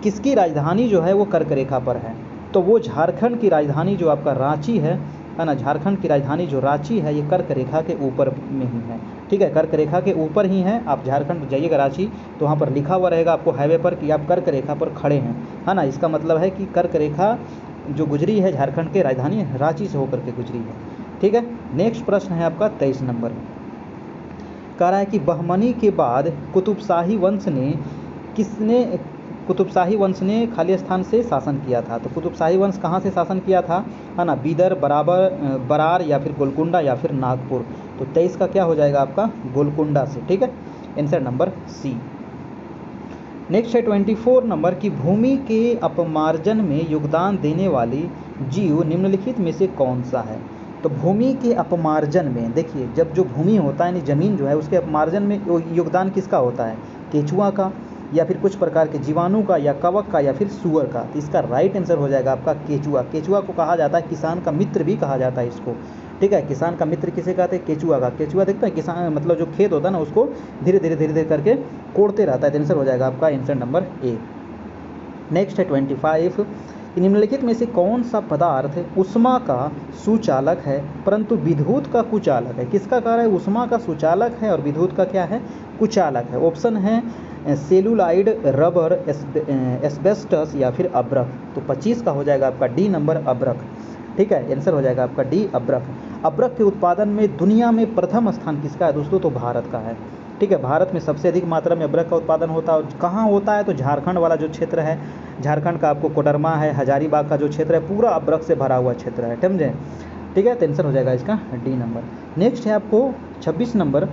किसकी राजधानी जो है वो कर्क रेखा पर है? तो वो झारखंड की राजधानी जो आपका रांची है ना, झारखंड की राजधानी जो रांची है, ये कर्क रेखा के ऊपर में ही है। ठीक है, कर्क रेखा के ऊपर ही है। आप झारखंड जाइएगा रांची, तो वहाँ पर लिखा हुआ रहेगा आपको हाईवे पर कि आप कर्क रेखा पर खड़े हैं, है ना। इसका मतलब है कि कर्क रेखा जो गुजरी है झारखंड के राजधानी रांची से होकर के गुजरी है। ठीक है, नेक्स्ट प्रश्न है आपका 23 नंबर। कह रहा है कि बहमनी के बाद कुतुबशाही वंश ने खालिस्तान से शासन किया था। तो कुतुबशाही वंश कहाँ से शासन किया था? है ना, बीदर, बरार या फिर गोलकुंडा या फिर नागपुर। तो 23 का क्या हो जाएगा आपका? गोलकुंडा से। ठीक है, आंसर नंबर सी। नेक्स्ट है 24 नंबर की भूमि के अपमार्जन में योगदान देने वाली जीव निम्नलिखित में से कौन सा है? तो भूमि के अपमार्जन में देखिए, जब जो भूमि होता है यानी जमीन जो है उसके अपमार्जन में योगदान किसका होता है? केचुआ का, या फिर कुछ प्रकार के जीवाणु का, या कवक का, या फिर सूअर का। तो इसका राइट आंसर हो जाएगा आपका केचुआ। केचुआ को कहा जाता है किसान का मित्र भी कहा जाता है इसको। ठीक है, किसान का मित्र किसे कहते हैं? केचुआ का। केचुआ देखते हैं किसान मतलब जो खेत होता है ना उसको धीरे धीरे करके कोड़ते रहता है। तो आंसर हो जाएगा आपका आंसर नंबर ए। नेक्स्ट है 25। निम्नलिखित में से कौन सा पदार्थ उष्मा का सुचालक है परंतु विद्युत का कुचालक है? किसका कार्य है? उष्मा का सुचालक है और विद्युत का क्या है? कुचालक है। ऑप्शन है सेलुलाइड, रबर, एस्बेस्टस या फिर अब्रक। तो 25 का हो जाएगा आपका डी नंबर अब्रक। ठीक है, आंसर हो जाएगा आपका डी अब्रक। अब्रक के उत्पादन में दुनिया में प्रथम स्थान किसका है दोस्तों? तो भारत का है। ठीक है, भारत में सबसे अधिक मात्रा में अब्रक का उत्पादन होता है। और कहाँ होता है? तो झारखंड वाला जो क्षेत्र है, झारखंड का आपको कोडरमा है, हजारीबाग का जो क्षेत्र है, पूरा अब्रक से भरा हुआ क्षेत्र है। समझे? ठीक है, तो आंसर हो जाएगा इसका डी नंबर। नेक्स्ट है आपको 26 नंबर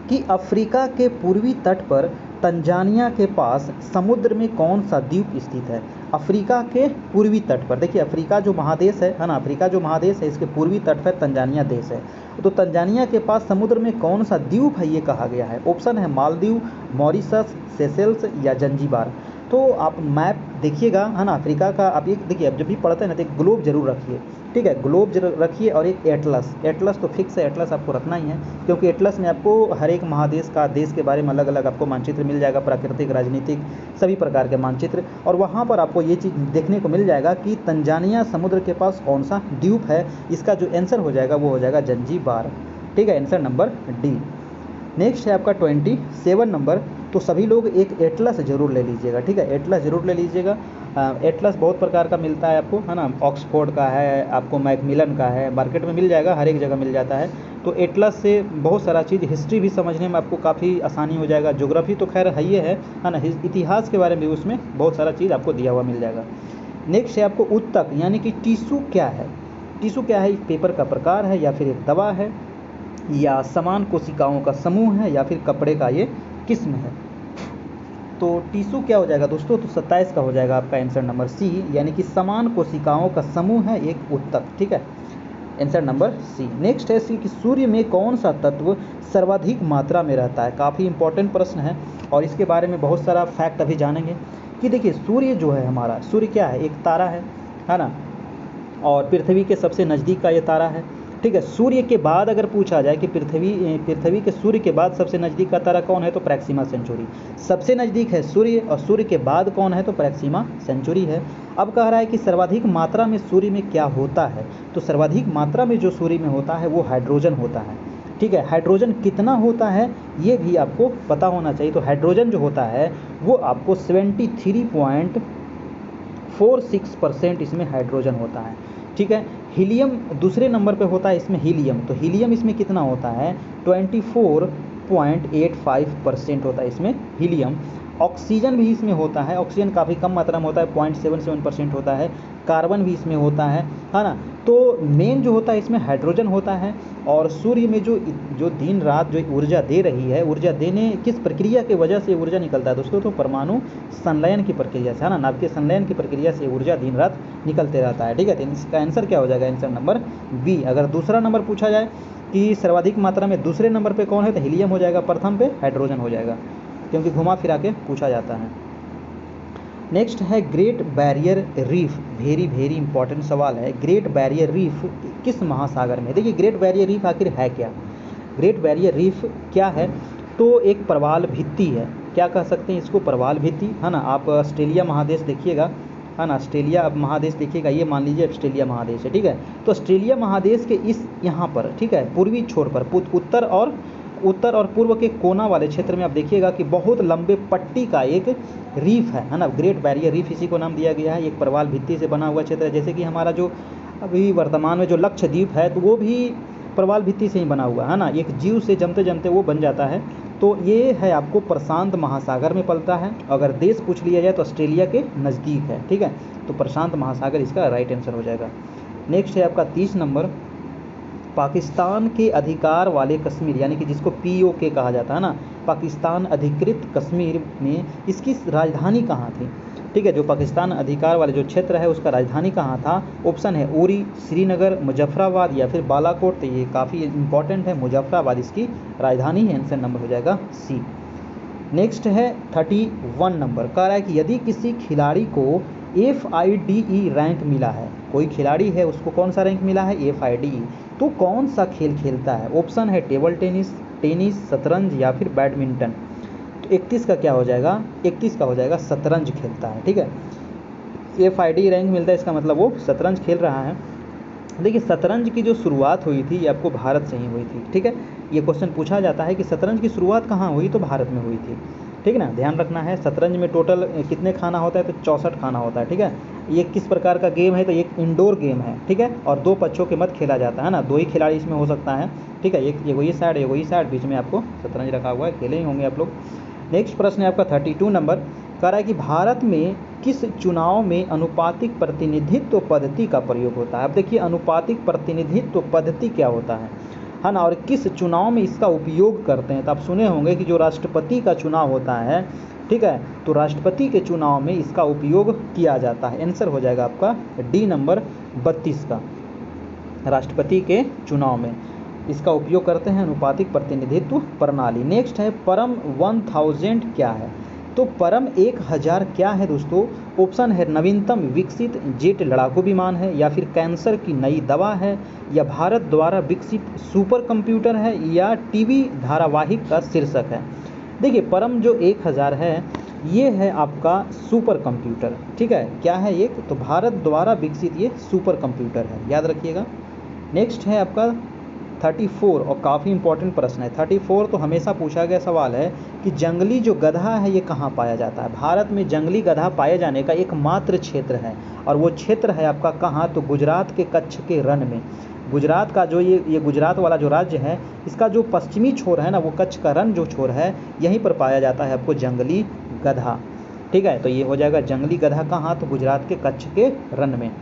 कि अफ्रीका के पूर्वी तट पर तंजानिया के पास समुद्र में कौन सा द्वीप स्थित है? अफ्रीका के पूर्वी तट पर, देखिए अफ्रीका जो महादेश है ना, अफ्रीका जो महादेश है इसके पूर्वी तट पर तंजानिया देश है। तो तंजानिया के पास समुद्र में कौन सा द्वीप है ये कहा गया है? ऑप्शन है मालदीव, मॉरिशस, सेशेल्स या जंजीबार। तो आप मैप देखिएगा, है ना, अफ्रीका का आप एक देखिए, अब जब भी पढ़ते हैं ना तो एक ग्लोब जरूर रखिए, ठीक है, ग्लोब जरूर रखिए, और एक एटलस, एटलस तो फिक्स है, एटलस आपको रखना ही है, क्योंकि एटलस में आपको हर एक महादेश का देश के बारे में अलग अलग आपको मानचित्र मिल जाएगा, प्राकृतिक, राजनीतिक, सभी प्रकार के मानचित्र। और वहाँ पर आपको ये चीज़ देखने को मिल जाएगा कि तंजानिया समुद्र के पास कौन सा द्वीप है। इसका जो आंसर हो जाएगा वो हो जाएगा जंजीबार, ठीक है, आंसर नंबर डी। नेक्स्ट है आपका 27 नंबर। तो सभी लोग एक एटलस ज़रूर ले लीजिएगा, ठीक है, एटलस ज़रूर ले लीजिएगा। एटलस बहुत प्रकार का मिलता है आपको, है ना, ऑक्सफोर्ड का है, आपको मैकमिलन का है, मार्केट में मिल जाएगा, हर एक जगह मिल जाता है। तो एटलस से बहुत सारा चीज़, हिस्ट्री भी समझने में आपको काफ़ी आसानी हो जाएगा, ज्योग्राफी तो खैर है ही है ना, इतिहास के बारे में भी उसमें बहुत सारा चीज़ आपको दिया हुआ मिल जाएगा। नेक्स्ट है आपको उत्तक यानी कि टिश्यू क्या है। टिश्यू क्या है, पेपर का प्रकार है, या फिर एक दवा है, या समान कोशिकाओं का समूह है, या फिर कपड़े का ये किस्म है। तो टिश्यू क्या हो जाएगा दोस्तों, तो 27 का हो जाएगा आपका आंसर नंबर सी, यानी कि समान कोशिकाओं का समूह है एक उत्तक, ठीक है, आंसर नंबर सी। नेक्स्ट है सी कि सूर्य में कौन सा तत्व सर्वाधिक मात्रा में रहता है। काफ़ी इंपॉर्टेंट प्रश्न है, और इसके बारे में बहुत सारा फैक्ट अभी जानेंगे कि देखिए सूर्य जो है हमारा, सूर्य क्या है, एक तारा है ना, और पृथ्वी के सबसे नज़दीक का ये तारा है, ठीक है। सूर्य के बाद अगर पूछा जाए कि पृथ्वी के सूर्य के बाद सबसे नज़दीक का तारा कौन है, तो प्रैक्सिमा सेंचुरी सबसे नज़दीक है सूर्य, और सूर्य के बाद कौन है, तो प्रैक्सिमा सेंचुरी है। अब कह रहा है कि सर्वाधिक मात्रा में सूर्य में क्या होता है, तो सर्वाधिक मात्रा में जो सूर्य में होता है वो हाइड्रोजन होता है, ठीक है। हाइड्रोजन कितना होता है ये भी आपको पता होना चाहिए। तो हाइड्रोजन जो होता है वो आपको 73.46% इसमें हाइड्रोजन होता है, ठीक है। हीलियम दूसरे नंबर पे होता है इसमें हीलियम, तो हीलियम इसमें कितना होता है, 24.85% होता है इसमें हीलियम। ऑक्सीजन भी इसमें होता है, ऑक्सीजन काफ़ी कम मात्रा में होता है, 0.77% होता है। कार्बन भी इसमें होता है ना। तो मेन जो होता है इसमें हाइड्रोजन होता है। और सूर्य में जो दिन रात जो ऊर्जा दे रही है, ऊर्जा देने किस प्रक्रिया की वजह से ऊर्जा निकलता है दोस्तों, तो परमाणु संलयन की प्रक्रिया से, है ना, नाभिकीय संलयन की प्रक्रिया से ऊर्जा दिन रात निकलते रहता है, ठीक है। तो इसका आंसर क्या हो जाएगा, आंसर नंबर बी। अगर दूसरा नंबर पूछा जाए कि सर्वाधिक मात्रा में दूसरे नंबर पे कौन है, तो हीलियम हो जाएगा, प्रथम पे हाइड्रोजन हो जाएगा, क्योंकि घुमा फिरा के पूछा जाता है। नेक्स्ट है great barrier reef, very important सवाल है। ग्रेट बैरियर रीफ किस महासागर में। देखिए ग्रेट बैरियर रीफ आखिर है क्या, ग्रेट बैरियर रीफ क्या है, तो एक प्रवाल भित्ति है, क्या कह सकते हैं इसको, प्रवाल भित्ति, है ना। आप ऑस्ट्रेलिया महादेश देखिएगा, है ना, ऑस्ट्रेलिया अब महादेश देखिएगा, ये मान लीजिए ऑस्ट्रेलिया महादेश है, ठीक है। तो ऑस्ट्रेलिया महादेश के इस यहाँ पर, ठीक है, पूर्वी छोर पर उत्तर और पूर्व के कोना वाले क्षेत्र में आप देखिएगा कि बहुत लंबे पट्टी का एक रीफ है ना। ग्रेट बैरियर रीफ इसी को नाम दिया गया है। एक प्रवाल भित्ति से बना हुआ क्षेत्र है, जैसे कि हमारा जो अभी वर्तमान में जो लक्षद्वीप है तो वो भी प्रवाल भित्ति से ही बना हुआ है ना, एक जीव से जमते जमते वो बन जाता है। तो ये है आपको प्रशांत महासागर में पलता है। अगर देश पूछ लिया जाए तो ऑस्ट्रेलिया के नज़दीक है, ठीक है। तो प्रशांत महासागर इसका राइट आंसर हो जाएगा। नेक्स्ट है आपका 30 नंबर। पाकिस्तान के अधिकार वाले कश्मीर, यानी कि जिसको POK कहा जाता है ना, पाकिस्तान अधिकृत कश्मीर में इसकी राजधानी कहाँ थी, ठीक है। जो पाकिस्तान अधिकार वाले जो क्षेत्र है उसका राजधानी कहाँ था, ऑप्शन है उरी, श्रीनगर, मुजफ्फराबाद या फिर बालाकोट। तो ये काफ़ी इंपॉर्टेंट है, मुजफ्फराबाद इसकी राजधानी है, आंसर नंबर हो जाएगा सी। नेक्स्ट है 31 नंबर। कह रहा है कि यदि किसी खिलाड़ी को FIDE रैंक मिला है, कोई खिलाड़ी है उसको कौन सा रैंक मिला है, FIDE, तो कौन सा खेल खेलता है। ऑप्शन है टेबल टेनिस, शतरंज या फिर बैडमिंटन। तो 31 का क्या हो जाएगा, 31 का हो जाएगा शतरंज खेलता है, ठीक है। FIDE रैंक मिलता है, इसका मतलब वो शतरंज खेल रहा है। देखिए शतरंज की जो शुरुआत हुई थी ये आपको भारत से ही हुई थी, ठीक है। ये क्वेश्चन पूछा जाता है कि शतरंज की शुरुआत कहाँ हुई, तो भारत में हुई थी, ठीक है ना। ध्यान रखना है, शतरंज में टोटल कितने खाना होता है, तो 64 खाना होता है, ठीक है। ये किस प्रकार का गेम है, तो एक इंडोर गेम है, ठीक है, और 2 पक्षों के मध्य खेला जाता है ना, 2 ही खिलाड़ी इसमें हो सकता है, ठीक है। एक ये साइड, ये साइड, बीच में आपको शतरंज रखा हुआ है, खेले ही होंगे आप लोग। नेक्स्ट प्रश्न है आपका 32 नंबर। कह रहा है कि भारत में किस चुनाव में अनुपातिक प्रतिनिधित्व पद्धति का प्रयोग होता है। अब देखिए अनुपातिक प्रतिनिधित्व पद्धति क्या होता है ना, और किस चुनाव में इसका उपयोग करते हैं। तो आप सुने होंगे कि जो राष्ट्रपति का चुनाव होता है, ठीक है, तो राष्ट्रपति के चुनाव में इसका उपयोग किया जाता है। आंसर हो जाएगा आपका डी नंबर 32 का, राष्ट्रपति के चुनाव में इसका उपयोग करते हैं अनुपातिक प्रतिनिधित्व प्रणाली। नेक्स्ट है परम 1000 क्या है। तो परम 1000 क्या है दोस्तों? ऑप्शन है नवीनतम विकसित जेट लड़ाकू विमान है, या फिर कैंसर की नई दवा है, या भारत द्वारा विकसित सुपर कंप्यूटर है, या टीवी धारावाहिक का शीर्षक है। देखिए परम जो 1000 है ये है आपका सुपर कंप्यूटर, ठीक है। क्या है एक? तो भारत द्वारा विकसित ये सुपर कंप्यूटर है, याद रखिएगा। नेक्स्ट है आपका 34, और काफ़ी इंपॉर्टेंट प्रश्न है 34, तो हमेशा पूछा गया सवाल है कि जंगली जो गधा है ये कहाँ पाया जाता है? भारत में जंगली गधा पाए जाने का एकमात्र क्षेत्र है, और वो क्षेत्र है आपका कहाँ? तो गुजरात के कच्छ के रण में। गुजरात का जो ये गुजरात वाला जो राज्य है, इसका जो पश्चिमी छोर है ना, वो कच्छ का रण जो छोर है, यहीं पर पाया जाता है आपको जंगली गधा, ठीक है। तो ये हो जाएगा जंगली गधा कहाँ? तो गुजरात के कच्छ के रण में।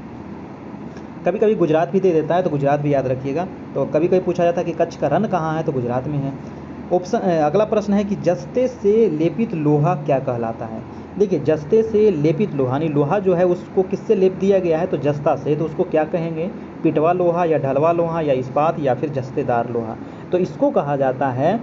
कभी कभी गुजरात भी दे देता है, तो गुजरात भी याद रखिएगा। तो कभी कभी पूछा जाता है कि कच्छ का रण कहाँ है? तो गुजरात में है। ऑप्शन अगला प्रश्न है कि जस्ते से लेपित लोहा क्या कहलाता है? देखिए जस्ते से लेपित लोहा, यानी लोहा जो है उसको किससे लेप दिया गया है? तो जस्ता से। तो उसको क्या कहेंगे? पिटवा लोहा, या ढलवा लोहा, या इस्पात, या फिर जस्तेदार लोहा। तो इसको कहा जाता है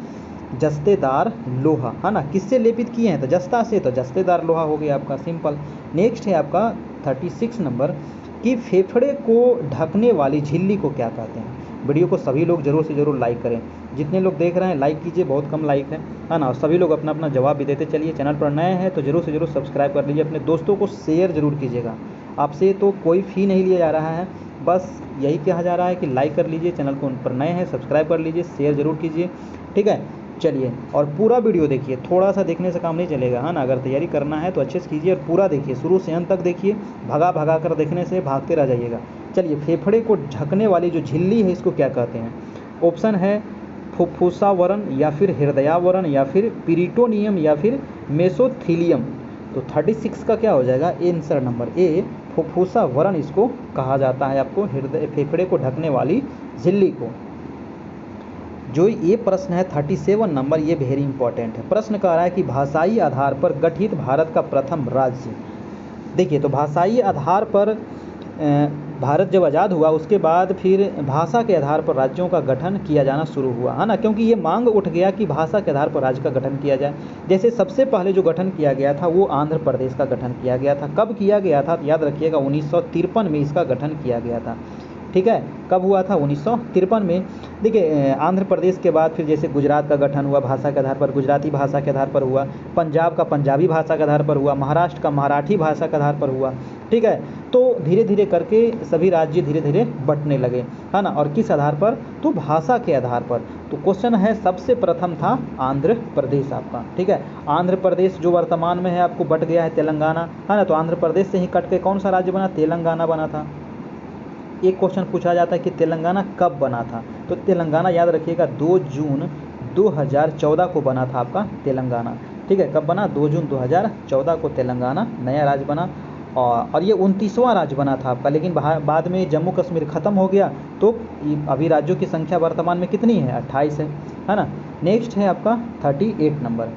जस्तेदार लोहा, है ना। किससे लेपित किए हैं? तो जस्ता से, तो जस्तेदार लोहा हो गया आपका, सिंपल। नेक्स्ट है आपका 36 नंबर कि फेफड़े को ढकने वाली झिल्ली को क्या कहते हैं? वीडियो को सभी लोग जरूर से जरूर लाइक करें। जितने लोग देख रहे हैं लाइक कीजिए, बहुत कम लाइक है ना। और सभी लोग अपना अपना जवाब भी देते चलिए। चैनल पर नए हैं तो जरूर से जरूर सब्सक्राइब कर लीजिए, अपने दोस्तों को शेयर जरूर कीजिएगा। आपसे तो कोई फ़ी नहीं लिया जा रहा है, बस यही कहा जा रहा है कि लाइक कर लीजिए, चैनल को पर नए हैं सब्सक्राइब कर लीजिए, शेयर जरूर कीजिए, ठीक है। चलिए, और पूरा वीडियो देखिए, थोड़ा सा देखने से काम नहीं चलेगा, है ना। अगर तैयारी करना है तो अच्छे से कीजिए और पूरा देखिए, शुरू से अंत तक देखिए। भगा भगा कर देखने से भागते रह जाइएगा। चलिए, फेफड़े को ढकने वाली जो झिल्ली है इसको क्या कहते हैं? ऑप्शन है फुफ्फुसावरण, या फिर हृदयावरण, या फिर पीरिटोनियम, या फिर मेसोथीलियम। तो 36 का क्या हो जाएगा? आंसर नंबर ए, फुफ्फुसावरण इसको कहा जाता है आपको, हृदय फेफड़े को ढकने वाली झिल्ली को। जो ये प्रश्न है 37 नंबर, ये वेरी इंपॉर्टेंट है। प्रश्न कह रहा है कि भाषाई आधार पर गठित भारत का प्रथम राज्य। देखिए, तो भाषाई आधार पर भारत जब आज़ाद हुआ उसके बाद फिर भाषा के आधार पर राज्यों का गठन किया जाना शुरू हुआ, है ना। क्योंकि ये मांग उठ गया कि भाषा के आधार पर राज्य का गठन किया जाए। जैसे सबसे पहले जो गठन किया गया था वो आंध्र प्रदेश का गठन किया गया था। कब किया गया था? याद रखिएगा 1953 में इसका गठन किया गया था, ठीक है। कब हुआ था? 1953 में। देखिए, आंध्र प्रदेश के बाद फिर जैसे गुजरात का गठन हुआ भाषा के आधार पर, गुजराती भाषा के आधार पर हुआ, पंजाब का पंजाबी भाषा के आधार पर हुआ, महाराष्ट्र का मराठी भाषा के आधार पर हुआ, ठीक है। तो धीरे धीरे करके सभी राज्य धीरे धीरे बंटने लगे, है ना। और किस आधार पर? तो भाषा के आधार पर। तो क्वेश्चन है सबसे प्रथम था आंध्र प्रदेश आपका, ठीक है। आंध्र प्रदेश जो वर्तमान में है आपको बट गया है तेलंगाना, है ना। तो आंध्र प्रदेश से ही कट के कौन सा राज्य बना? तेलंगाना बना था। एक क्वेश्चन पूछा जाता है कि तेलंगाना कब बना था? तो तेलंगाना याद रखिएगा 2 जून 2014 को बना था आपका तेलंगाना, ठीक है। कब बना? 2 जून 2014 को तेलंगाना नया राज्य बना, और ये 29वां राज्य बना था आपका। लेकिन बाद में जम्मू कश्मीर ख़त्म हो गया, तो अभी राज्यों की संख्या वर्तमान में कितनी है? 28 है ना। नेक्स्ट है आपका 38 नंबर,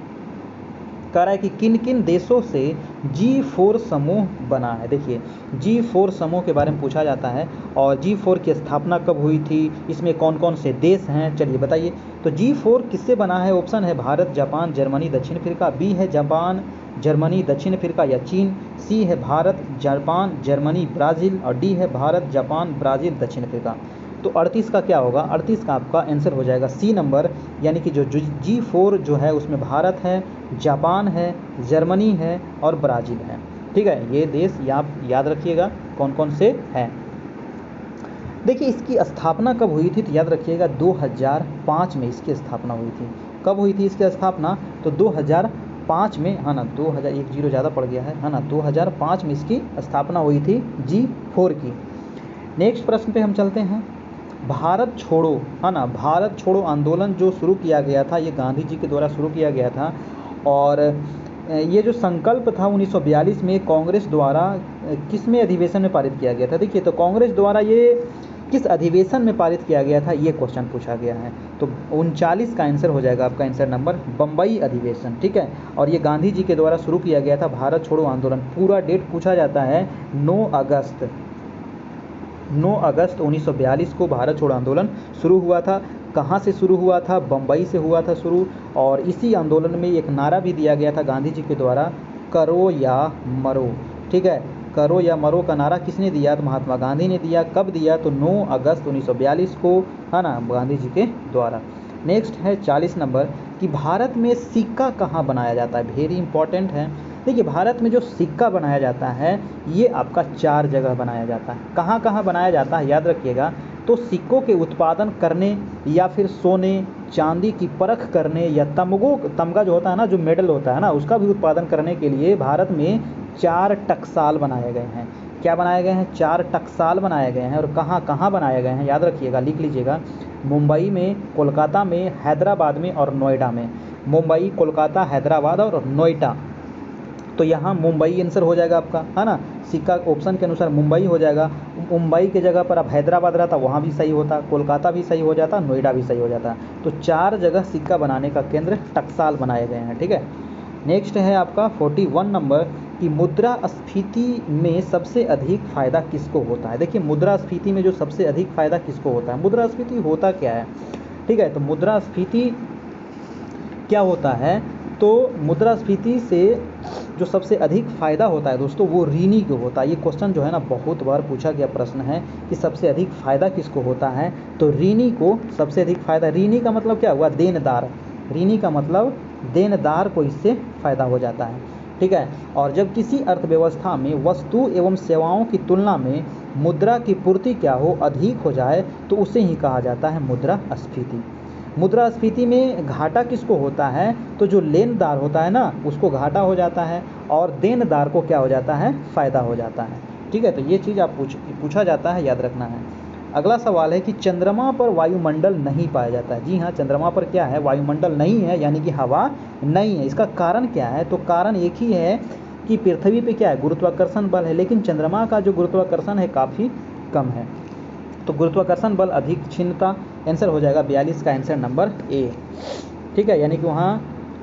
कह रहा है कि किन किन देशों से G4 समूह बना है। देखिए, G4 समूह के बारे में पूछा जाता है, और G4 की स्थापना कब हुई थी, इसमें कौन कौन से देश हैं, चलिए बताइए। तो G4 किससे बना है? ऑप्शन है भारत, जापान, जर्मनी, दक्षिण अफ्रीका, बी है जापान, जर्मनी, दक्षिण अफ्रीका या चीन, सी है भारत, जापान, जर्मनी, ब्राज़ील, और डी है भारत, जापान, ब्राज़ील, दक्षिण अफ्रीका। तो 38 का क्या होगा? 38 का आपका आंसर हो जाएगा सी नंबर, यानी कि जो G4 जो है उसमें भारत है, जापान है, जर्मनी है और ब्राज़ील है, ठीक है। ये देश याद रखिएगा कौन कौन से हैं। देखिए, इसकी स्थापना कब हुई थी? तो याद रखिएगा 2005 में इसकी स्थापना हुई थी। कब हुई थी इसकी स्थापना? तो 2005 में, है ना। 2001 जीरो ज़्यादा पड़ गया है ना। 2005 में इसकी स्थापना हुई थी G4 की। नेक्स्ट प्रश्न पे हम चलते हैं। भारत छोड़ो, है ना, भारत छोड़ो आंदोलन जो शुरू किया गया था, ये गांधी जी के द्वारा शुरू किया गया था, और ये जो संकल्प था 1942 में कांग्रेस द्वारा किसमें अधिवेशन में पारित किया गया था? देखिए, तो कांग्रेस द्वारा ये किस अधिवेशन में पारित किया गया था, ये क्वेश्चन पूछा गया है। तो 39 का आंसर हो जाएगा आपका आंसर नंबर, बम्बई अधिवेशन, ठीक है। और ये गांधी जी के द्वारा शुरू किया गया था भारत छोड़ो आंदोलन। पूरा डेट पूछा जाता है 9 अगस्त 1942 को भारत छोड़ो आंदोलन शुरू हुआ था। कहाँ से शुरू हुआ था? बम्बई से हुआ था शुरू। और इसी आंदोलन में एक नारा भी दिया गया था गांधी जी के द्वारा, करो या मरो। ठीक है, करो या मरो का नारा किसने दिया? तो महात्मा गांधी ने दिया। कब दिया? तो 9 अगस्त 1942 को, है ना, गांधी जी के द्वारा। नेक्स्ट है 40 नंबर कि भारत में सिक्का कहाँ बनाया जाता है? वेरी इंपॉर्टेंट है। देखिए, भारत में जो सिक्का बनाया जाता है ये आपका 4 जगह बनाया जाता है। कहाँ कहाँ बनाया जाता है याद रखिएगा। तो सिक्कों के उत्पादन करने, या फिर सोने चांदी की परख करने, या तमगा जो होता है ना, जो मेडल होता है ना, उसका भी उत्पादन करने के लिए भारत में 4 टकसाल बनाए गए हैं। क्या बनाए गए हैं? 4 टकसाल बनाए गए हैं। और कहाँ कहाँ बनाए गए हैं याद रखिएगा, लिख लीजिएगा। मुंबई में, कोलकाता में, हैदराबाद में और नोएडा में। मुंबई, कोलकाता, हैदराबाद और नोएडा। तो यहाँ मुंबई आंसर हो जाएगा आपका, है ना। सिक्का ऑप्शन के अनुसार मुंबई हो जाएगा। मुंबई के जगह पर अब हैदराबाद रहता, वहाँ भी सही होता, कोलकाता भी सही हो जाता, नोएडा भी सही हो जाता। तो 4 जगह सिक्का बनाने का केंद्र टकसाल बनाए गए हैं। ठीक है, नेक्स्ट है आपका 41 नंबर कि मुद्रास्फीति में सबसे अधिक फ़ायदा किसको होता है? देखिए, मुद्रास्फीति में जो सबसे अधिक फ़ायदा किसको होता है? मुद्रास्फीति होता क्या है? ठीक है, तो मुद्रास्फीति क्या होता है? तो मुद्रास्फीति से जो सबसे अधिक फ़ायदा होता है दोस्तों, वो ऋणी को होता है। ये क्वेश्चन जो है ना, बहुत बार पूछा गया प्रश्न है कि सबसे अधिक फ़ायदा किसको होता है? तो ऋणी को सबसे अधिक फ़ायदा। ऋणी का मतलब क्या हुआ? देनदार। ऋणी का मतलब देनदार को इससे फ़ायदा हो जाता है। ठीक है, और जब किसी अर्थव्यवस्था में वस्तु एवं सेवाओं की तुलना में मुद्रा की पूर्ति क्या हो, अधिक हो जाए, तो उसे ही कहा जाता है मुद्रास्फीति। मुद्रास्फीति में घाटा किसको होता है? तो जो लेनदार होता है ना, उसको घाटा हो जाता है, और देनदार को क्या हो जाता है? फ़ायदा हो जाता है। ठीक है, तो ये चीज़ आप पूछा जाता है, याद रखना है। अगला सवाल है कि चंद्रमा पर वायुमंडल नहीं पाया जाता है। जी हाँ, चंद्रमा पर क्या है? वायुमंडल नहीं है, यानी कि हवा नहीं है। इसका कारण क्या है? तो कारण एक ही है कि पृथ्वी पे क्या है? गुरुत्वाकर्षण बल है, लेकिन चंद्रमा का जो गुरुत्वाकर्षण है काफ़ी कम है। तो गुरुत्वाकर्षण बल अधिक क्षीणता, आंसर हो जाएगा 42 का आंसर नंबर ए। ठीक है, यानी कि वहाँ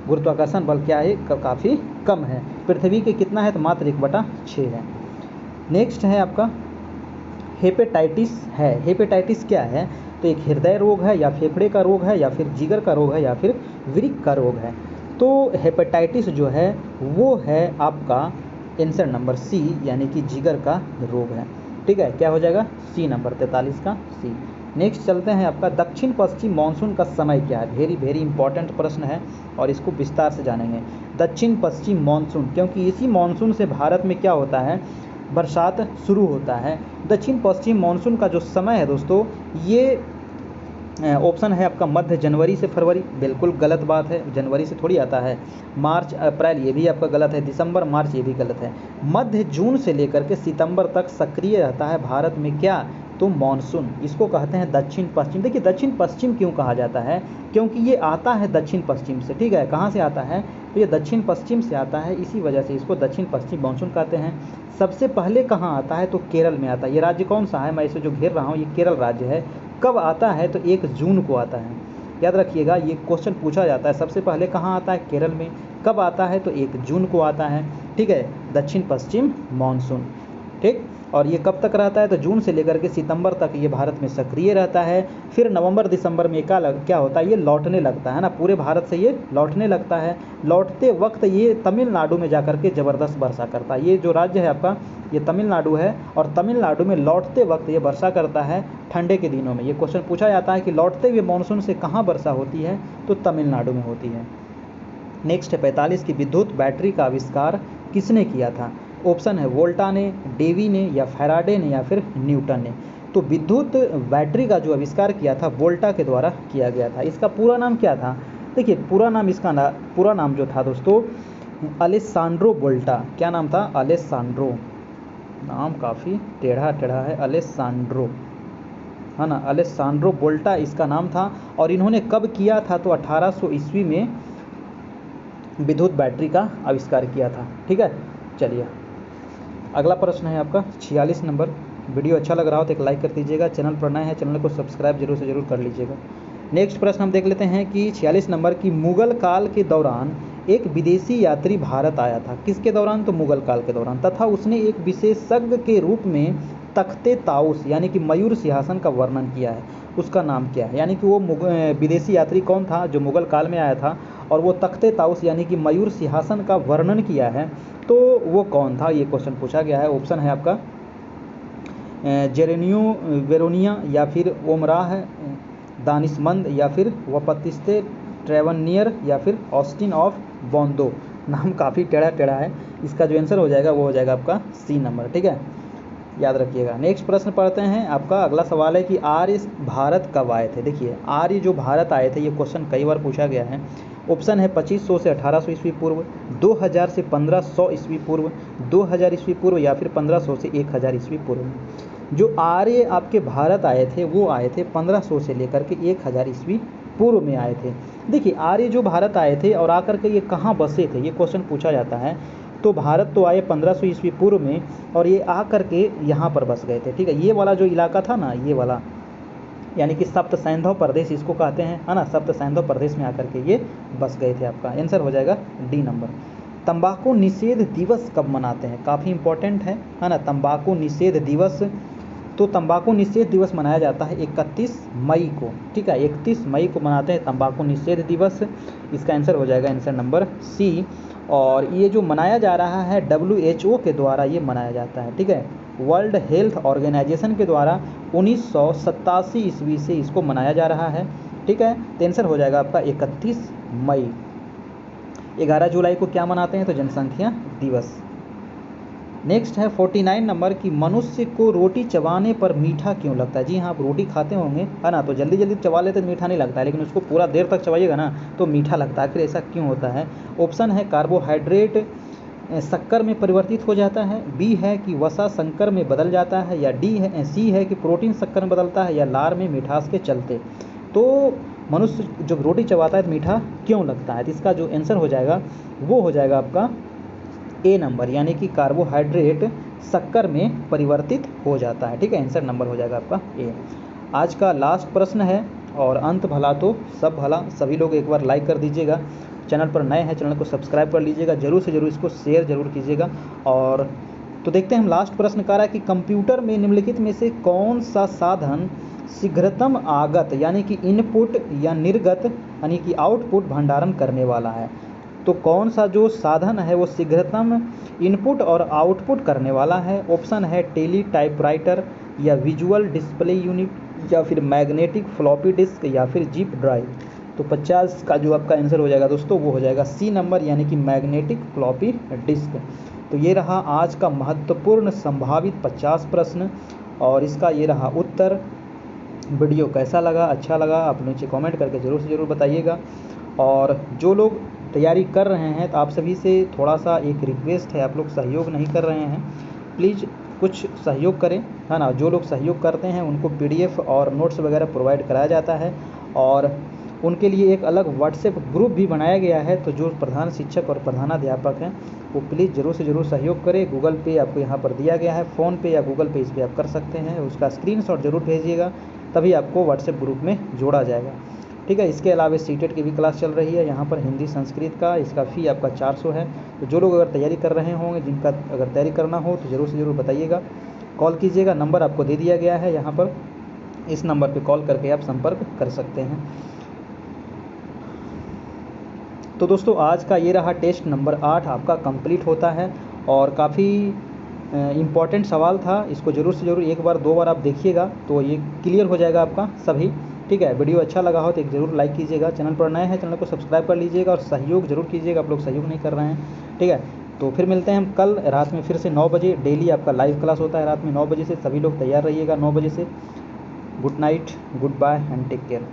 गुरुत्वाकर्षण बल क्या है? काफ़ी कम है। पृथ्वी के कितना है? तो मात्र 1/6 है। नेक्स्ट है आपका हेपेटाइटिस है। हेपेटाइटिस क्या है? तो एक हृदय रोग है, या फेफड़े का रोग है, या फिर जिगर का रोग है, या फिर वृक्क का रोग है। तो हेपेटाइटिस जो है वो है आपका आंसर नंबर सी, यानी कि जिगर का रोग है। ठीक है, क्या हो जाएगा? सी नंबर 43 का सी। नेक्स्ट चलते हैं आपका दक्षिण पश्चिम मानसून का समय क्या है? वेरी वेरी इंपॉर्टेंट प्रश्न है और इसको विस्तार से जानेंगे। दक्षिण पश्चिम मानसून, क्योंकि इसी मानसून से भारत में क्या होता है? बरसात शुरू होता है। दक्षिण पश्चिम मानसून का जो समय है दोस्तों, ये ऑप्शन है आपका मध्य जनवरी से फरवरी। बिल्कुल गलत बात है, जनवरी से थोड़ी आता है। मार्च अप्रैल, ये भी आपका गलत है। दिसंबर मार्च, ये भी गलत है। मध्य जून से लेकर के सितंबर तक सक्रिय रहता है भारत में क्या? तो मानसून। इसको कहते हैं दक्षिण पश्चिम। देखिए, दक्षिण पश्चिम क्यों कहा जाता है? क्योंकि ये आता है दक्षिण पश्चिम से। ठीक है, कहाँ से आता है? तो ये दक्षिण पश्चिम से आता है, इसी वजह से इसको दक्षिण पश्चिम मानसून कहते हैं। सबसे पहले कहाँ आता है? तो केरल में आता है। ये राज्य कौन सा है? मैं इसे जो घेर रहा हूँ ये केरल राज्य है। कब आता है? तो 1 जून को आता है। याद रखिएगा, ये क्वेश्चन पूछा जाता है। सबसे पहले कहाँ आता है? केरल में। कब आता है? तो 1 जून को आता है। ठीक है, दक्षिण पश्चिम मानसून। ठीक, और ये कब तक रहता है? तो जून से लेकर के सितंबर तक ये भारत में सक्रिय रहता है। फिर नवंबर दिसंबर में क्या होता है? ये लौटने लगता है ना, पूरे भारत से ये लौटने लगता है। लौटते वक्त ये तमिलनाडु में जाकर के ज़बरदस्त वर्षा करता है। ये जो राज्य है आपका, ये तमिलनाडु है, और तमिलनाडु में लौटते वक्त ये वर्षा करता है ठंडे के दिनों में। ये क्वेश्चन पूछा जाता है कि लौटते हुए मानसून से कहाँ वर्षा होती है? तो तमिलनाडु में होती है। नेक्स्ट है 45 की विद्युत बैटरी का आविष्कार किसने किया था? ऑप्शन है वोल्टा ने, डेवी ने, या फैराडे ने, या फिर न्यूटन ने। तो विद्युत बैटरी का जो आविष्कार किया था वोल्टा के द्वारा किया गया था। इसका पूरा नाम क्या था? देखिए, पूरा नाम जो था दोस्तों, अलेसांड्रो वोल्टा। क्या नाम था? अलेसांड्रो। नाम काफ़ी टेढ़ा है, अलेसांड्रो, है ना। अलेसांड्रो वोल्टा इसका नाम था। और इन्होंने कब किया था? तो 1800 ईस्वी में विद्युत बैटरी का आविष्कार किया था। ठीक है, चलिए अगला प्रश्न है आपका 46 नंबर। वीडियो अच्छा लग रहा हो तो एक लाइक कर दीजिएगा। चैनल पर नए हैं, चैनल को सब्सक्राइब जरूर से जरूर कर लीजिएगा। नेक्स्ट प्रश्न हम देख लेते हैं कि 46 नंबर की मुगल काल के दौरान एक विदेशी यात्री भारत आया था। किसके दौरान? तो मुगल काल के दौरान। तथा उसने एक विशेषज्ञ के रूप में तख्ते ताउस यानी कि मयूर सिंहासन का वर्णन किया है, उसका नाम क्या है? यानी कि वो विदेशी यात्री कौन था जो मुगल काल में आया था और वो तख्ते ताउस यानी कि मयूर सिंहासन का वर्णन किया है, तो वो कौन था? ये क्वेश्चन पूछा गया है। ऑप्शन है आपका जेरेनियो वेरोनिया या फिर ओमराह दानिशमंद या फिर वपतिस्ते ट्रेवनियर या फिर ऑस्टिन ऑफ बोंदो। नाम काफ़ी टेढ़ा टेढ़ा है। इसका जो आंसर हो जाएगा वो हो जाएगा आपका सी नंबर। ठीक है, याद रखिएगा। नेक्स्ट प्रश्न पढ़ते हैं। आपका अगला सवाल है कि आर्य भारत कब आए थे? देखिए, आर्य जो भारत आए थे, ये क्वेश्चन कई बार पूछा गया है। ऑप्शन है 2500 से 1800 ईस्वी पूर्व, 2000 से 1500 ईस्वी पूर्व, 2000 ईस्वी पूर्व या फिर 1500 से 1000 ईस्वी पूर्व। जो आर्य आपके भारत आए थे वो आए थे 1500 से लेकर के 1000 ईस्वी पूर्व में आए थे। देखिए, आर्य जो भारत आए थे और आकर के ये कहाँ बसे थे, ये क्वेश्चन पूछा जाता है। तो भारत तो आए 1500 ईस्वी पूर्व में और ये आकर के यहाँ पर बस गए थे। ठीक है, ये वाला जो इलाका था ना, ये वाला यानी कि सप्त सैंधव प्रदेश इसको कहते हैं, है ना। सप्त सैंधव प्रदेश में आकर के ये बस गए थे। आपका आंसर हो जाएगा डी नंबर। तंबाकू निषेध दिवस कब मनाते हैं? काफ़ी इंपॉर्टेंट है ना। तंबाकू निषेध दिवस, तो तंबाकू निषेध दिवस मनाया जाता है 31 मई को। ठीक है, 31 मई को मनाते हैं तंबाकू निषेध दिवस। इसका आंसर हो जाएगा आंसर नंबर सी। और ये जो मनाया जा रहा है WHO के द्वारा ये मनाया जाता है। ठीक है, वर्ल्ड हेल्थ ऑर्गेनाइजेशन के द्वारा 1987 ईस्वी से इसको मनाया जा रहा है। ठीक है, तो आंसर हो जाएगा आपका 31 मई। 11 जुलाई को क्या मनाते हैं? तो जनसंख्या दिवस। नेक्स्ट है 49 नंबर की मनुष्य को रोटी चबाने पर मीठा क्यों लगता है? जी हाँ, आप रोटी खाते होंगे, है ना, तो जल्दी जल्दी चबा लेते तो मीठा नहीं लगता है, लेकिन उसको पूरा देर तक चबाइएगा ना तो मीठा लगता है। आखिर ऐसा क्यों होता है? ऑप्शन है कार्बोहाइड्रेट शक्कर में परिवर्तित हो जाता है, बी है कि वसा शंकर में बदल जाता है, या सी है कि प्रोटीन शक्कर में बदलता है, या लार में मिठास के चलते। तो मनुष्य जब रोटी चबाता है तो मीठा क्यों लगता है? तो इसका जो आंसर हो जाएगा वो हो जाएगा आपका ए नंबर, यानी कि कार्बोहाइड्रेट शक्कर में परिवर्तित हो जाता है। ठीक है, आंसर नंबर हो जाएगा आपका ए। आज का लास्ट प्रश्न है और अंत भला तो सब भला। सभी लोग एक बार लाइक कर दीजिएगा, चैनल पर नए हैं चैनल को सब्सक्राइब कर लीजिएगा, जरूर से जरूर इसको शेयर जरूर कीजिएगा। और तो देखते हैं हम लास्ट प्रश्न कह रहा है कि कंप्यूटर में निम्नलिखित में से कौन सा साधन शीघ्रतम आगत यानी कि इनपुट या निर्गत यानी कि आउटपुट भंडारण करने वाला है? तो कौन सा जो साधन है वो शीघ्रतम इनपुट और आउटपुट करने वाला है? ऑप्शन है टेली टाइपराइटर या विजुअल डिस्प्ले यूनिट या फिर मैग्नेटिक फ्लॉपी डिस्क या फिर जिप ड्राइव। तो 50 का जो आपका आंसर हो जाएगा दोस्तों वो हो जाएगा सी नंबर, यानी कि मैग्नेटिक फ्लॉपी डिस्क। तो ये रहा आज का महत्वपूर्ण संभावित 50 प्रश्न और इसका ये रहा उत्तर। वीडियो कैसा लगा, अच्छा लगा, आप नीचे कमेंट करके ज़रूर से ज़रूर बताइएगा। और जो लोग तैयारी कर रहे हैं तो आप सभी से थोड़ा सा एक रिक्वेस्ट है, आप लोग सहयोग नहीं कर रहे हैं, प्लीज़ कुछ सहयोग करें, है ना। जो लोग सहयोग करते हैं उनको PDF और नोट्स वगैरह प्रोवाइड कराया जाता है और उनके लिए एक अलग व्हाट्सएप ग्रुप भी बनाया गया है। तो जो प्रधान शिक्षक और प्रधानाध्यापक हैं वो प्लीज़ ज़रूर से ज़रूर सहयोग करें। गूगल पे आपको यहाँ पर दिया गया है, फ़ोनपे या गूगल पे इस पर आप कर सकते हैं, उसका स्क्रीनशॉट ज़रूर भेजिएगा, तभी आपको व्हाट्सएप ग्रुप में जोड़ा जाएगा। ठीक है, इसके अलावा सीटेट की भी क्लास चल रही है यहाँ पर हिंदी संस्कृत का, इसका फ़ी आपका 400 है। तो जो लोग अगर तैयारी कर रहे होंगे, जिनका अगर तैयारी करना हो तो ज़रूर से ज़रूर बताइएगा, कॉल कीजिएगा। नंबर आपको दे दिया गया है यहाँ पर, इस नंबर पे कॉल करके आप संपर्क कर सकते हैं। तो दोस्तों आज का ये रहा टेस्ट नंबर 8 आपका कंप्लीट होता है और काफ़ी इम्पॉर्टेंट सवाल था। इसको ज़रूर से ज़रूर एक बार दो बार आप देखिएगा तो ये क्लियर हो जाएगा आपका सभी। ठीक है, वीडियो अच्छा लगा हो तो एक ज़रूर लाइक कीजिएगा, चैनल पर नए हैं चैनल को सब्सक्राइब कर लीजिएगा और सहयोग ज़रूर कीजिएगा, आप लोग सहयोग नहीं कर रहे हैं। ठीक है, तो फिर मिलते हैं हम कल रात में फिर से 9 बजे। डेली आपका लाइव क्लास होता है रात में 9 बजे से, सभी लोग तैयार रहिएगा 9 बजे से। Good night, goodbye and take care.